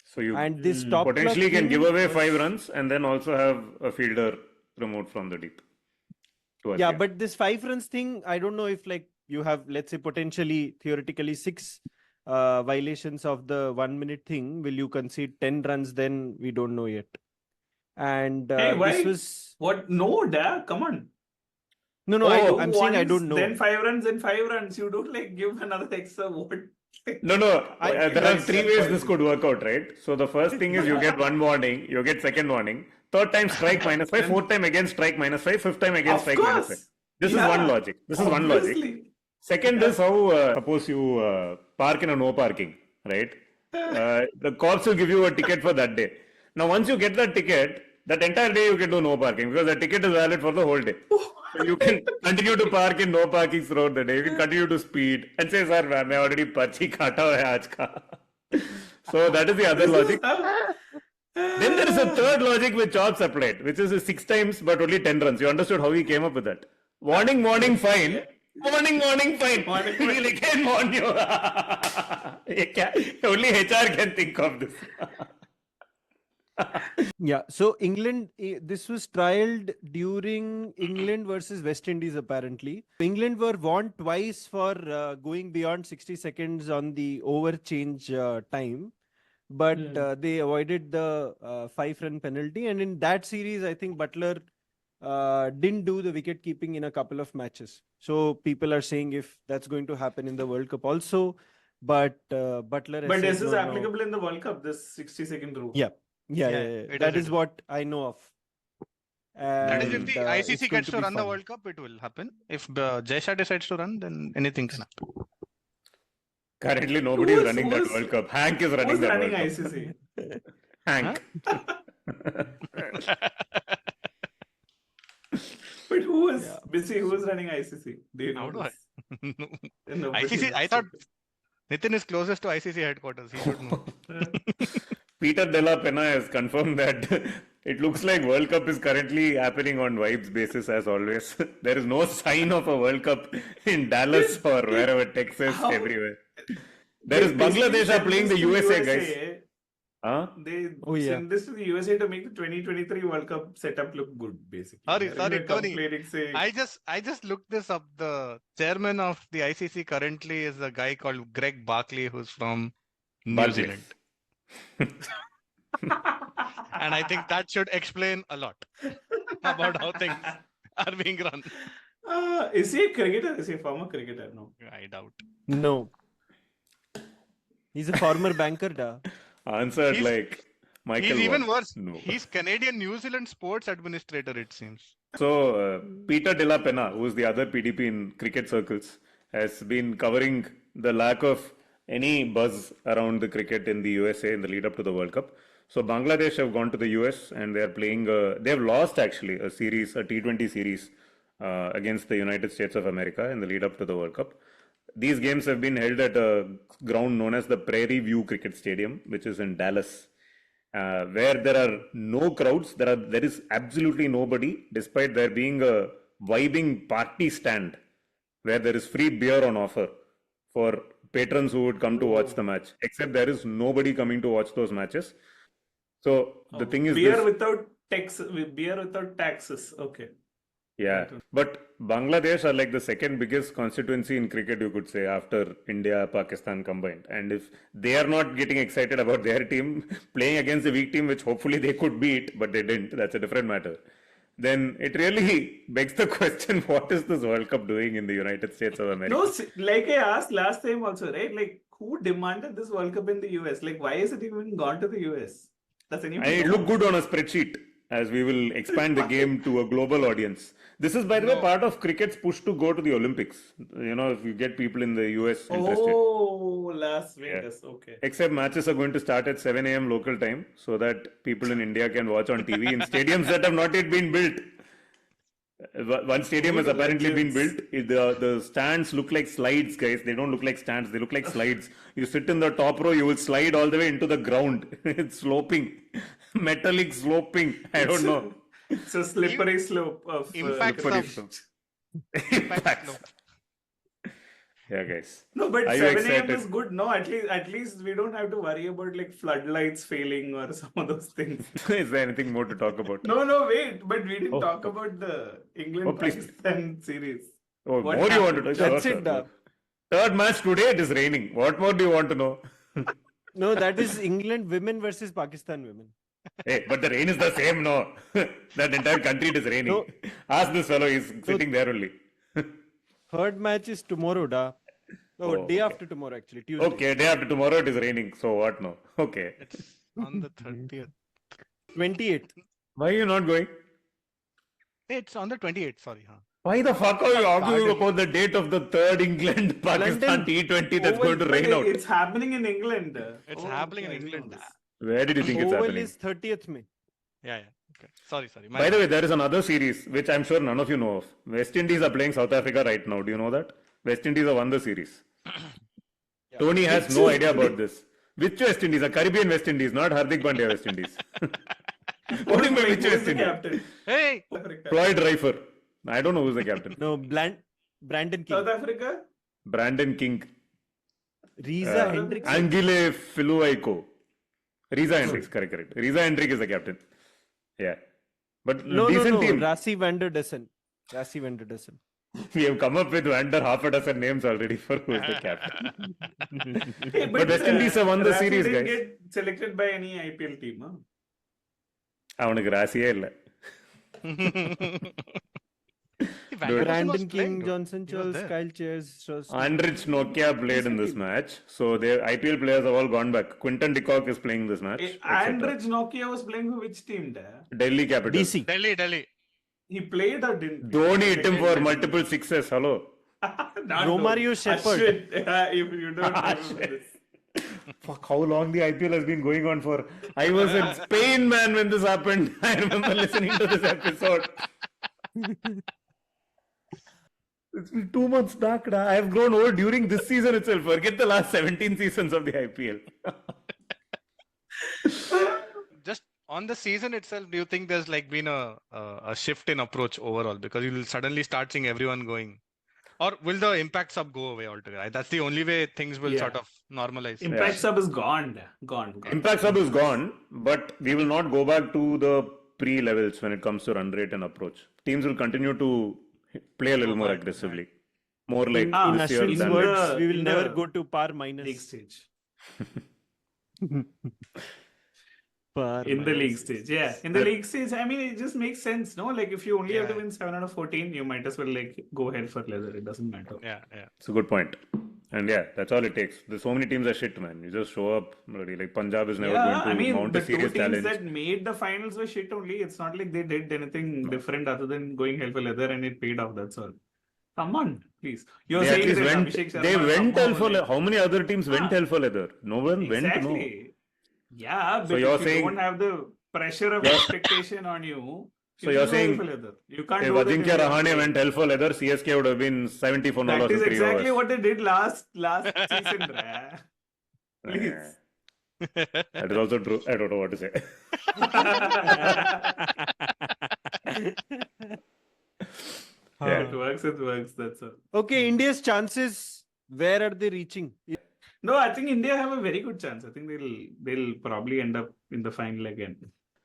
So you And this top potentially luck can give thing away was- 5 runs and then also have a fielder removed from the deep. Yeah, but this 5 runs thing, I don't know if like you have, let's say, potentially, theoretically 6 violations of the 1 minute thing. Will you concede 10 runs? Then we don't know yet. And Hey, why? this was What? No, Dad, come on. no. Two I'm saying I warnings, don't know. Then 5 runs, then 5 runs. You don't like give another extra what? No, there are That's 3 ways this pointless. could work out, right? So the first thing is you get 1 warning, you get second warning, third time strike -5, fourth time again strike -5, fifth time again Of strike -5. course. This is Yeah, one logic. This is one logic. obviously. Second is how, suppose you park in a no parking, right? The cops will give you a ticket for that day. Now, once you get that ticket, that entire day you can do no parking because the ticket is valid for the whole day. So you can continue to park in no parking throughout the day. You can continue to speed and say, "Sir, I already parchi kata hua hai aaj ka." So that is the other logic. Then there is a third logic which Chops applied, which is 6 times but only 10 runs. You understood how he came up with that? Warning, fine. Warning, fine. We'll again warn you. Only HR can think of this. Yeah, so England, this was trialed during England versus West Indies, apparently. England were warned twice for going beyond 60 seconds on the over change time, but they avoided the 5-run penalty. And in that series, I think Butler didn't do the wicket keeping in a couple of matches. So people are saying if that's going to happen in the World Cup also, but Butler has But said, this is no. applicable in the World Cup, this 60-second rule. Yeah. Yeah, That it is is. what I know of. That is if And, the it's ICC going gets to to be run the fun. World Cup, it will happen. If Jay Shah decides to run, then anything can happen. Currently, nobody is Who's- running that who's- World Cup. Hank is running Who's that running World Cup. ICC? Hank. But who is Yeah. busy? Who is running ICC? Do you know? How do I? this? Nobody ICC, I knows. thought Nitin is closest to ICC headquarters. He should know. Peter De La Pena has confirmed that it looks like World Cup is currently happening on vibes basis as always. There is no sign of a World Cup in Dallas or wherever, Texas, How? everywhere. There is They basically Bangladesh are sent playing this the to USA, guys. Huh? They Oh, yeah. sent this to the USA to make the 2023 World Cup setup look good, basically. Sorry, They're sorry, even Tony. complaining, saying, I just looked this up. The chairman of the ICC currently is a guy called Greg Barkley, who's from New Barkley. Zealand. And I think that should explain a lot about how things are being run. Is he a cricketer? Is he a former cricketer? No. I doubt. No. He's a former banker, da. Answered He's- like Michael. He's even Watt. worse. No. He's Canadian New Zealand sports administrator, it seems. So, Peter De La Pena, who is the other PDP in cricket circles, has been covering the lack of any buzz around the cricket in the USA in the lead up to the World Cup. So, Bangladesh have gone to the US and they are playing, they have lost actually a series, a T20 series against the United States of America in the lead up to the World Cup. These games have been held at a ground known as the Prairie View Cricket Stadium, which is in Dallas. Where there are no crowds, there is absolutely nobody, despite there being a vibing party stand where there is free beer on offer for patrons who would come to watch the match. Except there is nobody coming to watch those matches. So the thing is, beer this, without taxes. Okay. yeah. But Bangladesh are like the second biggest constituency in cricket, you could say, after India, Pakistan combined. And if they are not getting excited about their team playing against a weak team, which hopefully they could beat, but they didn't, that's a different matter. Then it really begs the question, what is this World Cup doing in the United States of America? No, like I asked last time also, right? Like, who demanded this World Cup in the US? Like, why is it even gone to the US? Does anyone And it know? looked good on a spreadsheet as we will expand the game to a global audience. This is, by the way, part of cricket's push to go to the Olympics. You know, if you get people in the US interested. Oh, Las Vegas. Okay. Except matches are going to start at 7 a.m. local time so that people in India can watch on TV in stadiums that have not yet been built. One stadium has apparently been built. The stands look like slides, guys. They don't look like stands. They look like slides. You sit in the top row, you will slide all the way into the ground. It's sloping. Metallic sloping. I don't know. It's a slippery slope of Impact slippery slope. slope. Impact slope. Yeah, guys. No, but Are you 7 a.m. excited? is good. No, at least we don't have to worry about like floodlights failing or some of those things. Is there anything more to talk about? No, wait. But we didn't Oh. talk about the Please. England-Pakistan series. Oh, What more you want to happened? know? That's Sure, it, sure. Third match today, it is raining. What more do you want to know? No, that is England women versus Pakistan women. Hey, but the rain is the same, no? That entire country it is raining. No. Ask this fellow, he's sitting there only. Third match is tomorrow, da. No, Oh, day okay. after tomorrow, actually. Tuesday. Okay, day after tomorrow it is raining. So what now? Okay. It's on the 30th. 28th. Why are you not going? It's on the 28th, sorry. Huh? Why the fuck are you arguing about the date of the third England Pakistan London. T20 that's Oval- going to but rain out? It's happening in England. It's Oh, happening in okay, I know England. this. Where did you think it's Oval happening? is 30th May. Yeah. Okay. Sorry. My By the bad. way, there is another series which I'm sure none of you know of. West Indies are playing South Africa right now. Do you know that? West Indies have won the series. Tony has Which no West idea about Indies? this. Which West Indies? A Caribbean West Indies, not Hardik Pandya West Indies. What do you mean which Who's West the Indies? captain? Hey! Africa. Floyd Reifer. I don't know who's the captain. No, Brandon King. South Africa? Brandon King. Riza Uh, Hendricks. Angile Filuaiko. Riza Hendricks, correct. Riza Hendricks is the captain. Yeah. But No, decent team. Rassie van der Dussen. We have come up with under half a dozen names already for who is the captain. Hey, But West Indies have won the Rafi series, didn't guys. get selected by any IPL team, huh? அவனுக்கு ராசியே இல்ல. Brandon King, Johnson He was Charles, there. Kyle Chairs. Andrich Nokia played in this match. So their IPL players have all gone back. Quinton de Kock is playing this match. etc. Andrich Nokia was playing for which team there? Delhi Capitals. DC. Delhi. He played or didn't? Dhoni hit him for multiple sixes. Hello. Not Romario Dhoni. Shepherd. Ashwin. If you don't remember this. Fuck, how long the IPL has been going on for? I was in Spain, man, when this happened. I remember listening to this episode. It's been 2 months back. Da. I have grown old during this season itself. Forget the last 17 seasons of the IPL. Just on the season itself, do you think there's like been a shift in approach overall? Because you'll suddenly start seeing everyone going. Or will the impact sub go away altogether? That's the only way things will Yeah. sort of normalize. Impact sub is gone. Impact sub is gone, but we will not go back to the pre-levels when it comes to run rate and approach. Teams will continue to play a little more aggressively. More like In this year Ashwin's than words, we will in never the go to par League minus. stage. Par In the league minus. stage, yeah. In the league stage, I mean, it just makes sense, no? Like, if you only have to win 7 out of 14, you might as well, like, go ahead for leather. It doesn't matter. Yeah. It's a good point. And yeah, that's all it takes. There's so many teams are shit, man. You just show up, bloody, like Punjab is never Yeah, going to I mean, mount the a two serious teams challenge. that made the finals were shit only. It's not like they did anything different other than going hell for leather and it paid off. That's all. Come on, please. You're They at saying least that went. Abhishek Sharma They went hell somehow, for. like- How many other teams went Ah. hell for leather? No one went. No. Exactly. Yeah, but So you're if you saying- don't have the pressure of You're- expectation on you, So you you're can go saying hell for leather. You can't If do that in Ajinkya the Rahane NBA. went hell for leather, CSK would have been 70 for no That loss is in 3 exactly overs. what they did last season, bruh. Please. That is also true. I don't know what to say. Yeah. It works, that's all. Okay, India's chances, where are they reaching? No, I think India have a very good chance. I think they'll probably end up in the final again.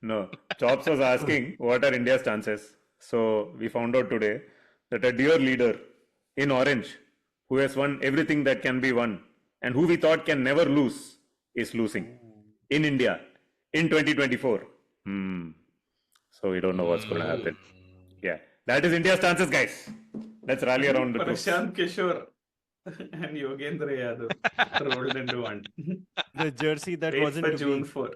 No. Chops was asking what are India's chances. So we found out today that a dear leader in orange who has won everything that can be won and who we thought can never lose is losing in India in 2024. So we don't know what's going to happen. Yeah. That is India's chances, guys. Let's rally around the troops. Prashant Kishore. and Yogendra Yadav rolled into one. The jersey that Wait wasn't for to June be. 4.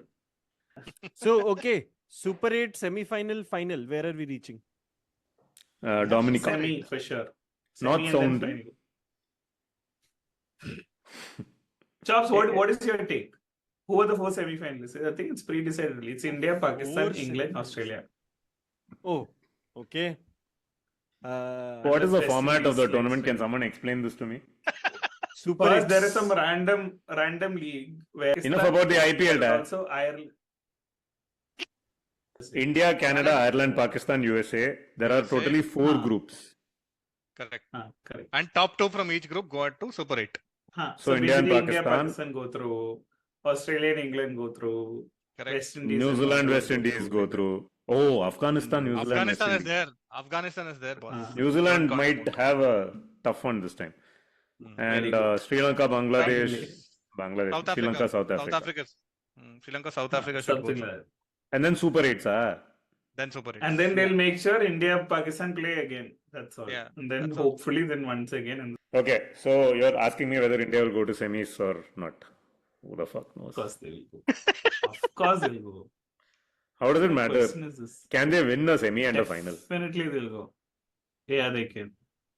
So, okay. Super 8 semi-final, final. Where are we reaching? Dominica. Semi for sure. Not Semi and then sound. final. Chops, what is your take? Who are the 4 semi-finalists? I think it's pre-decided. It's India, Pakistan, 4 England, semi-finalists. Australia. Oh, okay. What is the West format of the Indies, tournament? like, Can someone explain this to me? Super First, there 8s. is some random league where Enough about the IPL, but Dad. also Ireland. India, Canada, Ireland, Pakistan, USA. There are USA. totally 4 groups. Correct. Correct. And top 2 from each group go to Super 8. So India and basically Pakistan. go through, Australia and England go through, Correct. West Indies New and Zealand, Maldives West Indies go through. Oh, Afghanistan, New Zealand, West Afghanistan is Indies. there. Afghanistan is there, boss. New Zealand Don't might count. have a tough one this time. Very And good. Sri Lanka, Bangladesh, South Sri Lanka, Africa. South Africa. South Africa. Sri Lanka, South Africa should go Something through. like that. And then Super 8s, Then Super 8. And then they'll make sure India, Pakistan play again. That's all. Yeah, And then that's all. hopefully then once again. And Okay, so you're asking me whether India will go to semis or not. Who the fuck knows? of course they will go. Of course they'll go. How does it The matter? question is this. Can they win a semi and a final? Definitely they'll go. Yeah, they can.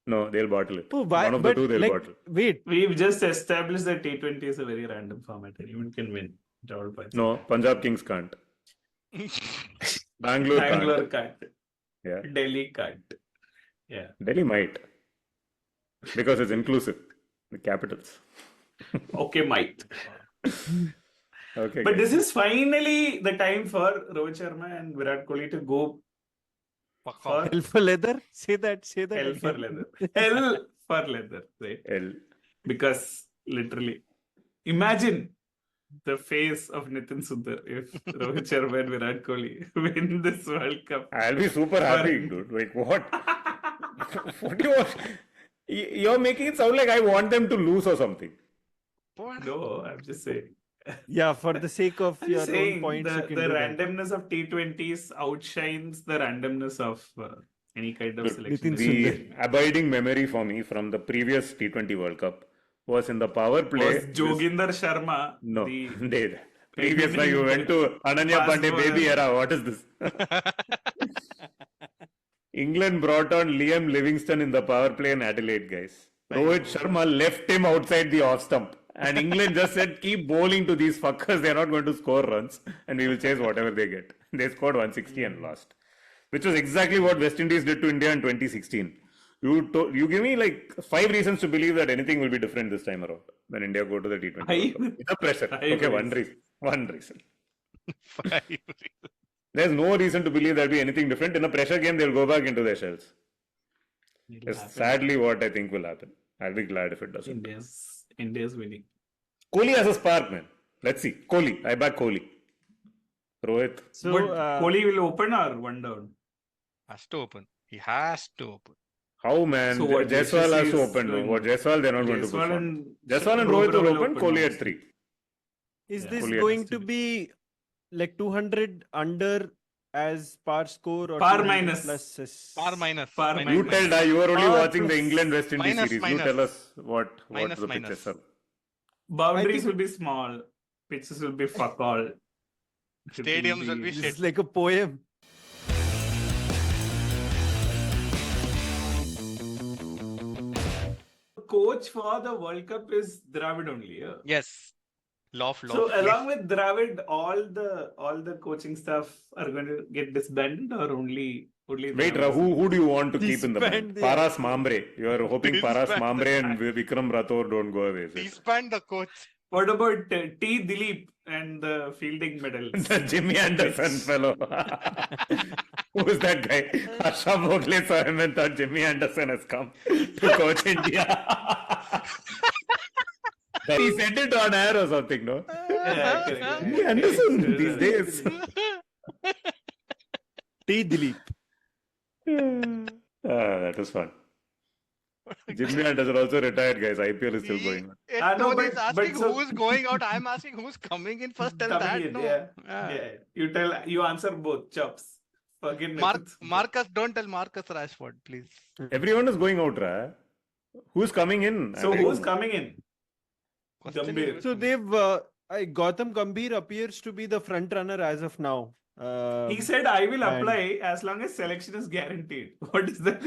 No, they'll bottle it. Oh, why? One of the But two they'll like, bottle. wait. We've just established that T20 is a very random format. Anyone can win. It all points. No, Punjab Kings can't. Bangalore Bangalore can't. can't. Yeah, Delhi can't. Yeah. Delhi might. Because it's inclusive. The capitals. Okay, might. Okay. But guys. this is finally the time for Rohit Sharma and Virat Kohli to go Fuck for off. Hell for leather? Say that. hell for again. leather. Hell for leather, right? L. Because literally, imagine the face of Nitin Sundar if Rohit Sharma and Virat Kohli win this World Cup. I'll be super happy, dude. Like, what? What do you want? You're making it sound like I want them to lose or something. No, I'm just saying. Yeah, for the sake of I'm your own saying points, you the can do that. randomness of T20s outshines the randomness of any kind of Look, selection. Nitin The Sundar. abiding memory for me from the previous T20 World Cup was in the power play. Was Joginder Sharma No, the they. Previous time you went to Ananya Fast Pandey bowler. baby era. What is this? England brought on Liam Livingston in the power play in Adelaide, guys. Rohit Sharma left him outside the off stump. And England just said, keep bowling to these fuckers. They're not going to score runs. And we will chase whatever they get. They scored 160 and lost. Which was exactly what West Indies did to India in 2016. You give me like 5 reasons to believe that anything will be different this time around when India go to the T20 World Cup. Enough pressure. Okay, one reason. One reason. 5 There's no reason to believe there'll be anything different. In a pressure game, they'll go back into their shells. It'll That's happen. sadly what I think will happen. I'll be glad if it doesn't. India's winning. Kohli has a spark, man. Let's see. Kohli. I back Kohli. Rohit. So, But Kohli will open or one down? Has to open. He has to open. How, man? So what, Jaiswal has JCC to is open. No? going- What Jaiswal, they're not going to push Jaiswal on. and Jaiswal and Rohit Rohit will will open. open Kohli at mostly. 3. is Yeah. this Kohli going has to to be like 200 under as par score or Par 200 minus. plus as- Par minus. Par Minus, You minus. tell, Da, you were only Par watching the plus. England West Indies Minus, series. minus. You tell us what Minus, the minus. pitches are. Boundaries think- will be small. Pitches will be fuck all. Stadiums will be This shit. is like a poem. Coach for the World Cup is Dravid only. Yeah? Yes. Love. So along with Dravid, all the coaching staff are going to get disbanded or only Wait, Dravid? who do you want to keep in the Disband band? the- Paras Mambre. You are hoping Paras Disband Mambre and Vikram Rathore don't go away. is it? Disband the coach. What about T. Dilip and the fielding medals? The Jimmy Anderson fellow. Who is that guy? Harsha Bhogle saw him and thought Jimmy Anderson has come to coach India. He said it on air or something, no? Yeah, correct. Jimmy Anderson these days. T. Dilip. That was fun. Jimmy Anderson also retired, guys. IPL is still going on. No, No, he's but asking so- who's going out. I'm asking who's coming in first. Tell Coming that. in, No. yeah. Ah. Yeah. You answer both. Chops. Forget Nitin. Marcus, don't tell Marcus Rashford, please. Everyone is going out, right? Who's coming in? So I think- who's coming in? Question Gambhir. is- So they've Gautam Gambhir appears to be the front runner as of now. He said, I will and- apply as long as selection is guaranteed. What is that?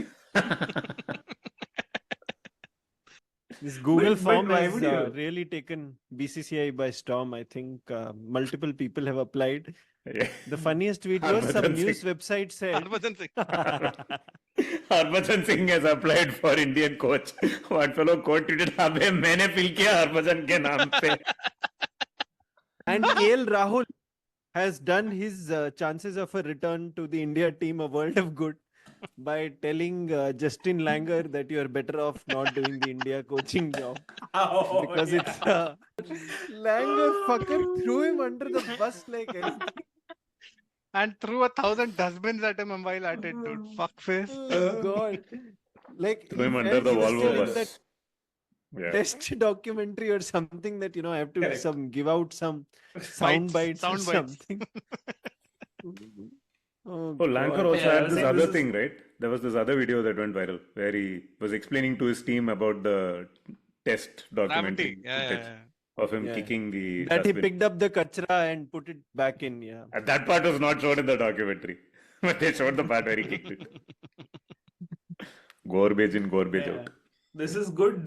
This Google But form why has would you? really taken BCCI by storm. I think multiple people have applied. Yeah. The funniest tweet was some Harbhajan news Singh. website said. Harbhajan Singh. Harbhajan Singh has applied for Indian coach. One fellow quote tweeted, "अबे मैंने fill किया हरभजन के नाम पे." And KL Rahul has done his chances of a return to the India team a world of good by telling Justin Langer that you are better off not doing the India coaching job. Oh, Because yeah. it's Langer fucker threw him under the bus like anything. And threw 1,000 dustbins at him while at it, dude. Fuckface. Oh God. Like Threw him he under felt the he was Volvo telling bus. that Yeah. test documentary or something that I have to Correct. give out some sound bites or Sound bites. something. Oh, Oh, Lankar God. also Yeah, had this see, other this is- thing, right? There was this other video that went viral where he was explaining to his team about the test documentary Gravity. Yeah, footage yeah, yeah. of him Yeah. kicking the That he dustbin. picked up the kachra and put it back in. Yeah. And that part was not shown in the documentary, but they showed the part where he kicked it. Garbage in, garbage Yeah. out. This is good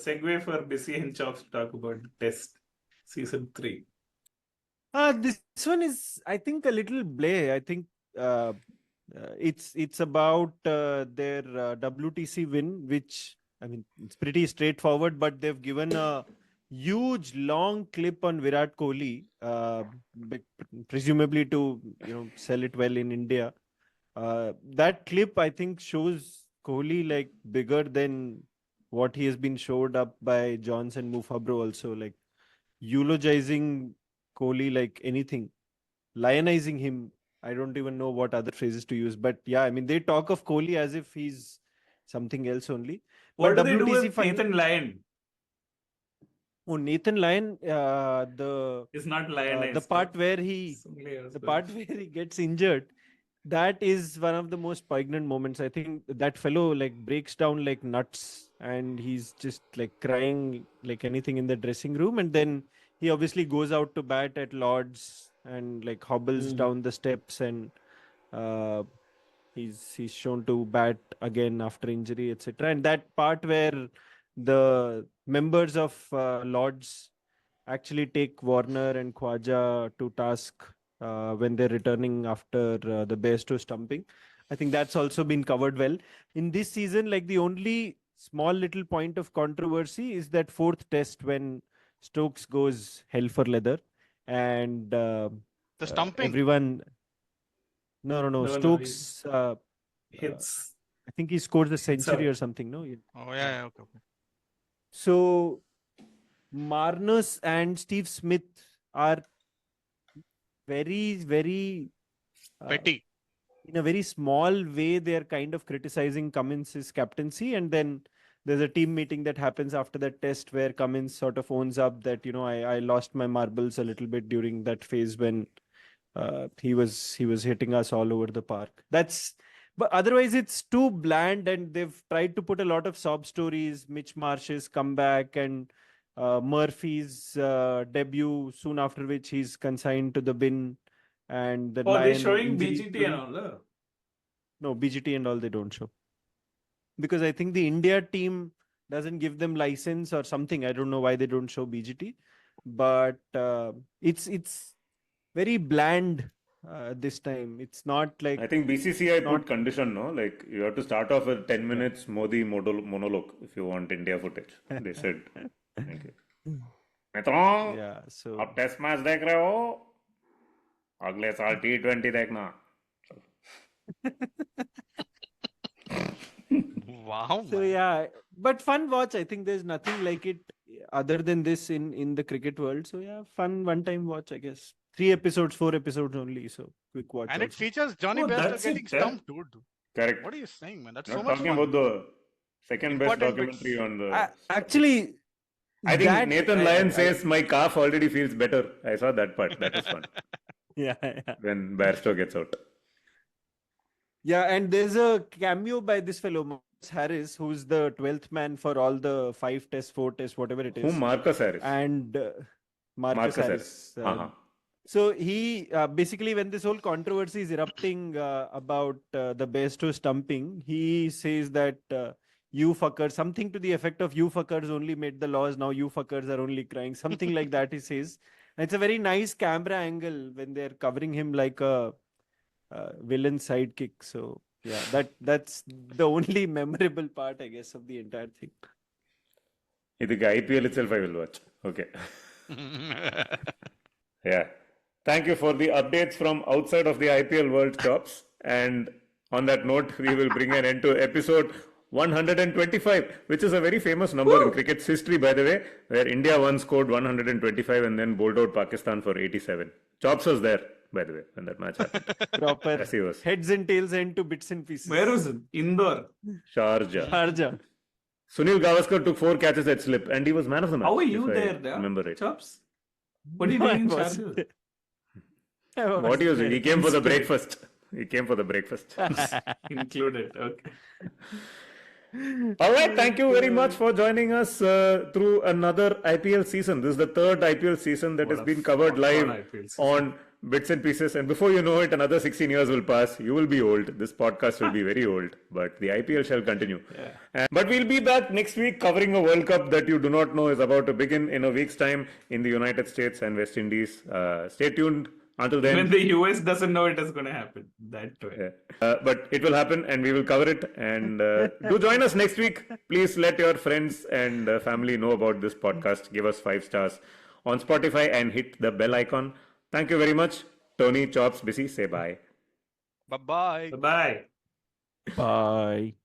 segue for Bisi and Chops to talk about Test Season 3. This one is, I think, a little bleh. I think it's about their WTC win, which I mean it's pretty straightforward, but they've given a huge long clip on Virat Kohli, presumably to sell it well in India. That clip I think shows Kohli like bigger than what he has been showed up by Johns and Mufabro also, like eulogizing Kohli like anything, lionizing him. I don't even know what other phrases to use, but yeah, I mean they talk of Kohli as if he's something else only. What But do they do WTC with final- Nathan Lyon? Oh, Nathan Lyon, the Is not lionized. the part where he gets injured, that is one of the most poignant moments. I think that fellow like breaks down like nuts and he's just like crying like anything in the dressing room, and then he obviously goes out to bat at Lord's and like hobbles down the steps, and he's shown to bat again after injury, etc. And that part where the members of Lord's actually take Warner and Khwaja to task when they're returning after the Bairstow stumping. I think that's also been covered well. In this season, like the only small little point of controversy is that fourth test when Stokes goes hell for leather and The stumping. everyone... No, Stokes... hits. I think he scores a Hits century out. or something, no? Oh, yeah, okay. So Marnus and Steve Smith are very, very Petty. in a very small way, they're kind of criticizing Cummins' captaincy. And then there's a team meeting that happens after that test where Cummins sort of owns up that, I lost my marbles a little bit during that phase when he was hitting us all over the park. But otherwise, it's too bland, and they've tried to put a lot of sob stories. Mitch Marsh's comeback and Murphy's debut, soon after which he's consigned to the bin. And the Oh, they're Lion showing injury BGT story. and all. No, BGT and all they don't show. Because I think the India team doesn't give them license or something. I don't know why they don't show BGT. But it's very bland this time. It's not like... I think BCCI Not- put condition, no? Like you have to start off with 10 minutes Modi monologue if you want India footage. They said. Thank you. मित्रों, Yeah, so... आप test match देख रहे हो? अगले साल T20 देखना. Wow. So man. yeah, but fun watch. I think there's nothing like it other than this in the cricket world. So yeah, fun one-time watch, I guess. 4 episodes only. So quick watch. And it also. features Johnny Oh, Bairstow that's getting it, yeah. stumped, dude. Correct. What are you saying, man? That's Not so much talking fun. about the second best Important documentary bits. on the. Actually, I think that- Nathan I- Lyon I- says my calf already feels better. I saw that part. That was fun. yeah. When Bairstow gets out. Yeah, and there's a cameo by this fellow Harris, who's the 12th man for all the 5 tests, 4 tests, whatever it is. Whom? Marcus Harris. And Marcus Harris. Uh-huh. So he basically, when this whole controversy is erupting about the Bairstow stumping, he says that you fuckers, something to the effect of you fuckers only made the laws, now you fuckers are only crying, something like that he says. And it's a very nice camera angle when they're covering him like a villain sidekick. So yeah, that's the only memorable part, I guess, of the entire thing. The IPL itself I will watch. Okay. Yeah. Thank you for the updates from outside of the IPL world, Chops. And on that note, we will bring an end to episode 125, which is a very famous number in cricket's history, by the way, where India once scored 125 and then bowled out Pakistan for 87. Chops was there, by the way, when that match happened. Proper Yes, he was. heads and tails and to bits and pieces. Where was it? Indore. Sharjah. Sharjah. Sunil Gavaskar took 4 catches at slip and he was man of the match. How were you if I there? remember right. Chops? What are you No, doing in I was- Sharjah? I was What he was doing? He came for the Inspired. breakfast. He came for the breakfast. Included. Okay. All right, thank you very much for joining us through another IPL season. This is the 3rd IPL season that What has a been covered fucking live IPL season. on Bits and Pieces. And before you know it, another 16 years will pass. You will be old. This podcast will be very old, but the IPL shall continue. But we'll be back next week covering a World Cup that you do not know is about to begin in a week's time in the United States and West Indies. Stay tuned. Until then. When the US doesn't know it is going to happen. That way. But it will happen and we will cover it. And do join us next week. Please let your friends and family know about this podcast. Give us 5 stars on Spotify and hit the bell icon. Thank you very much. Tony, Chops, Bisi, say bye. Bye-bye. Bye-bye. Bye.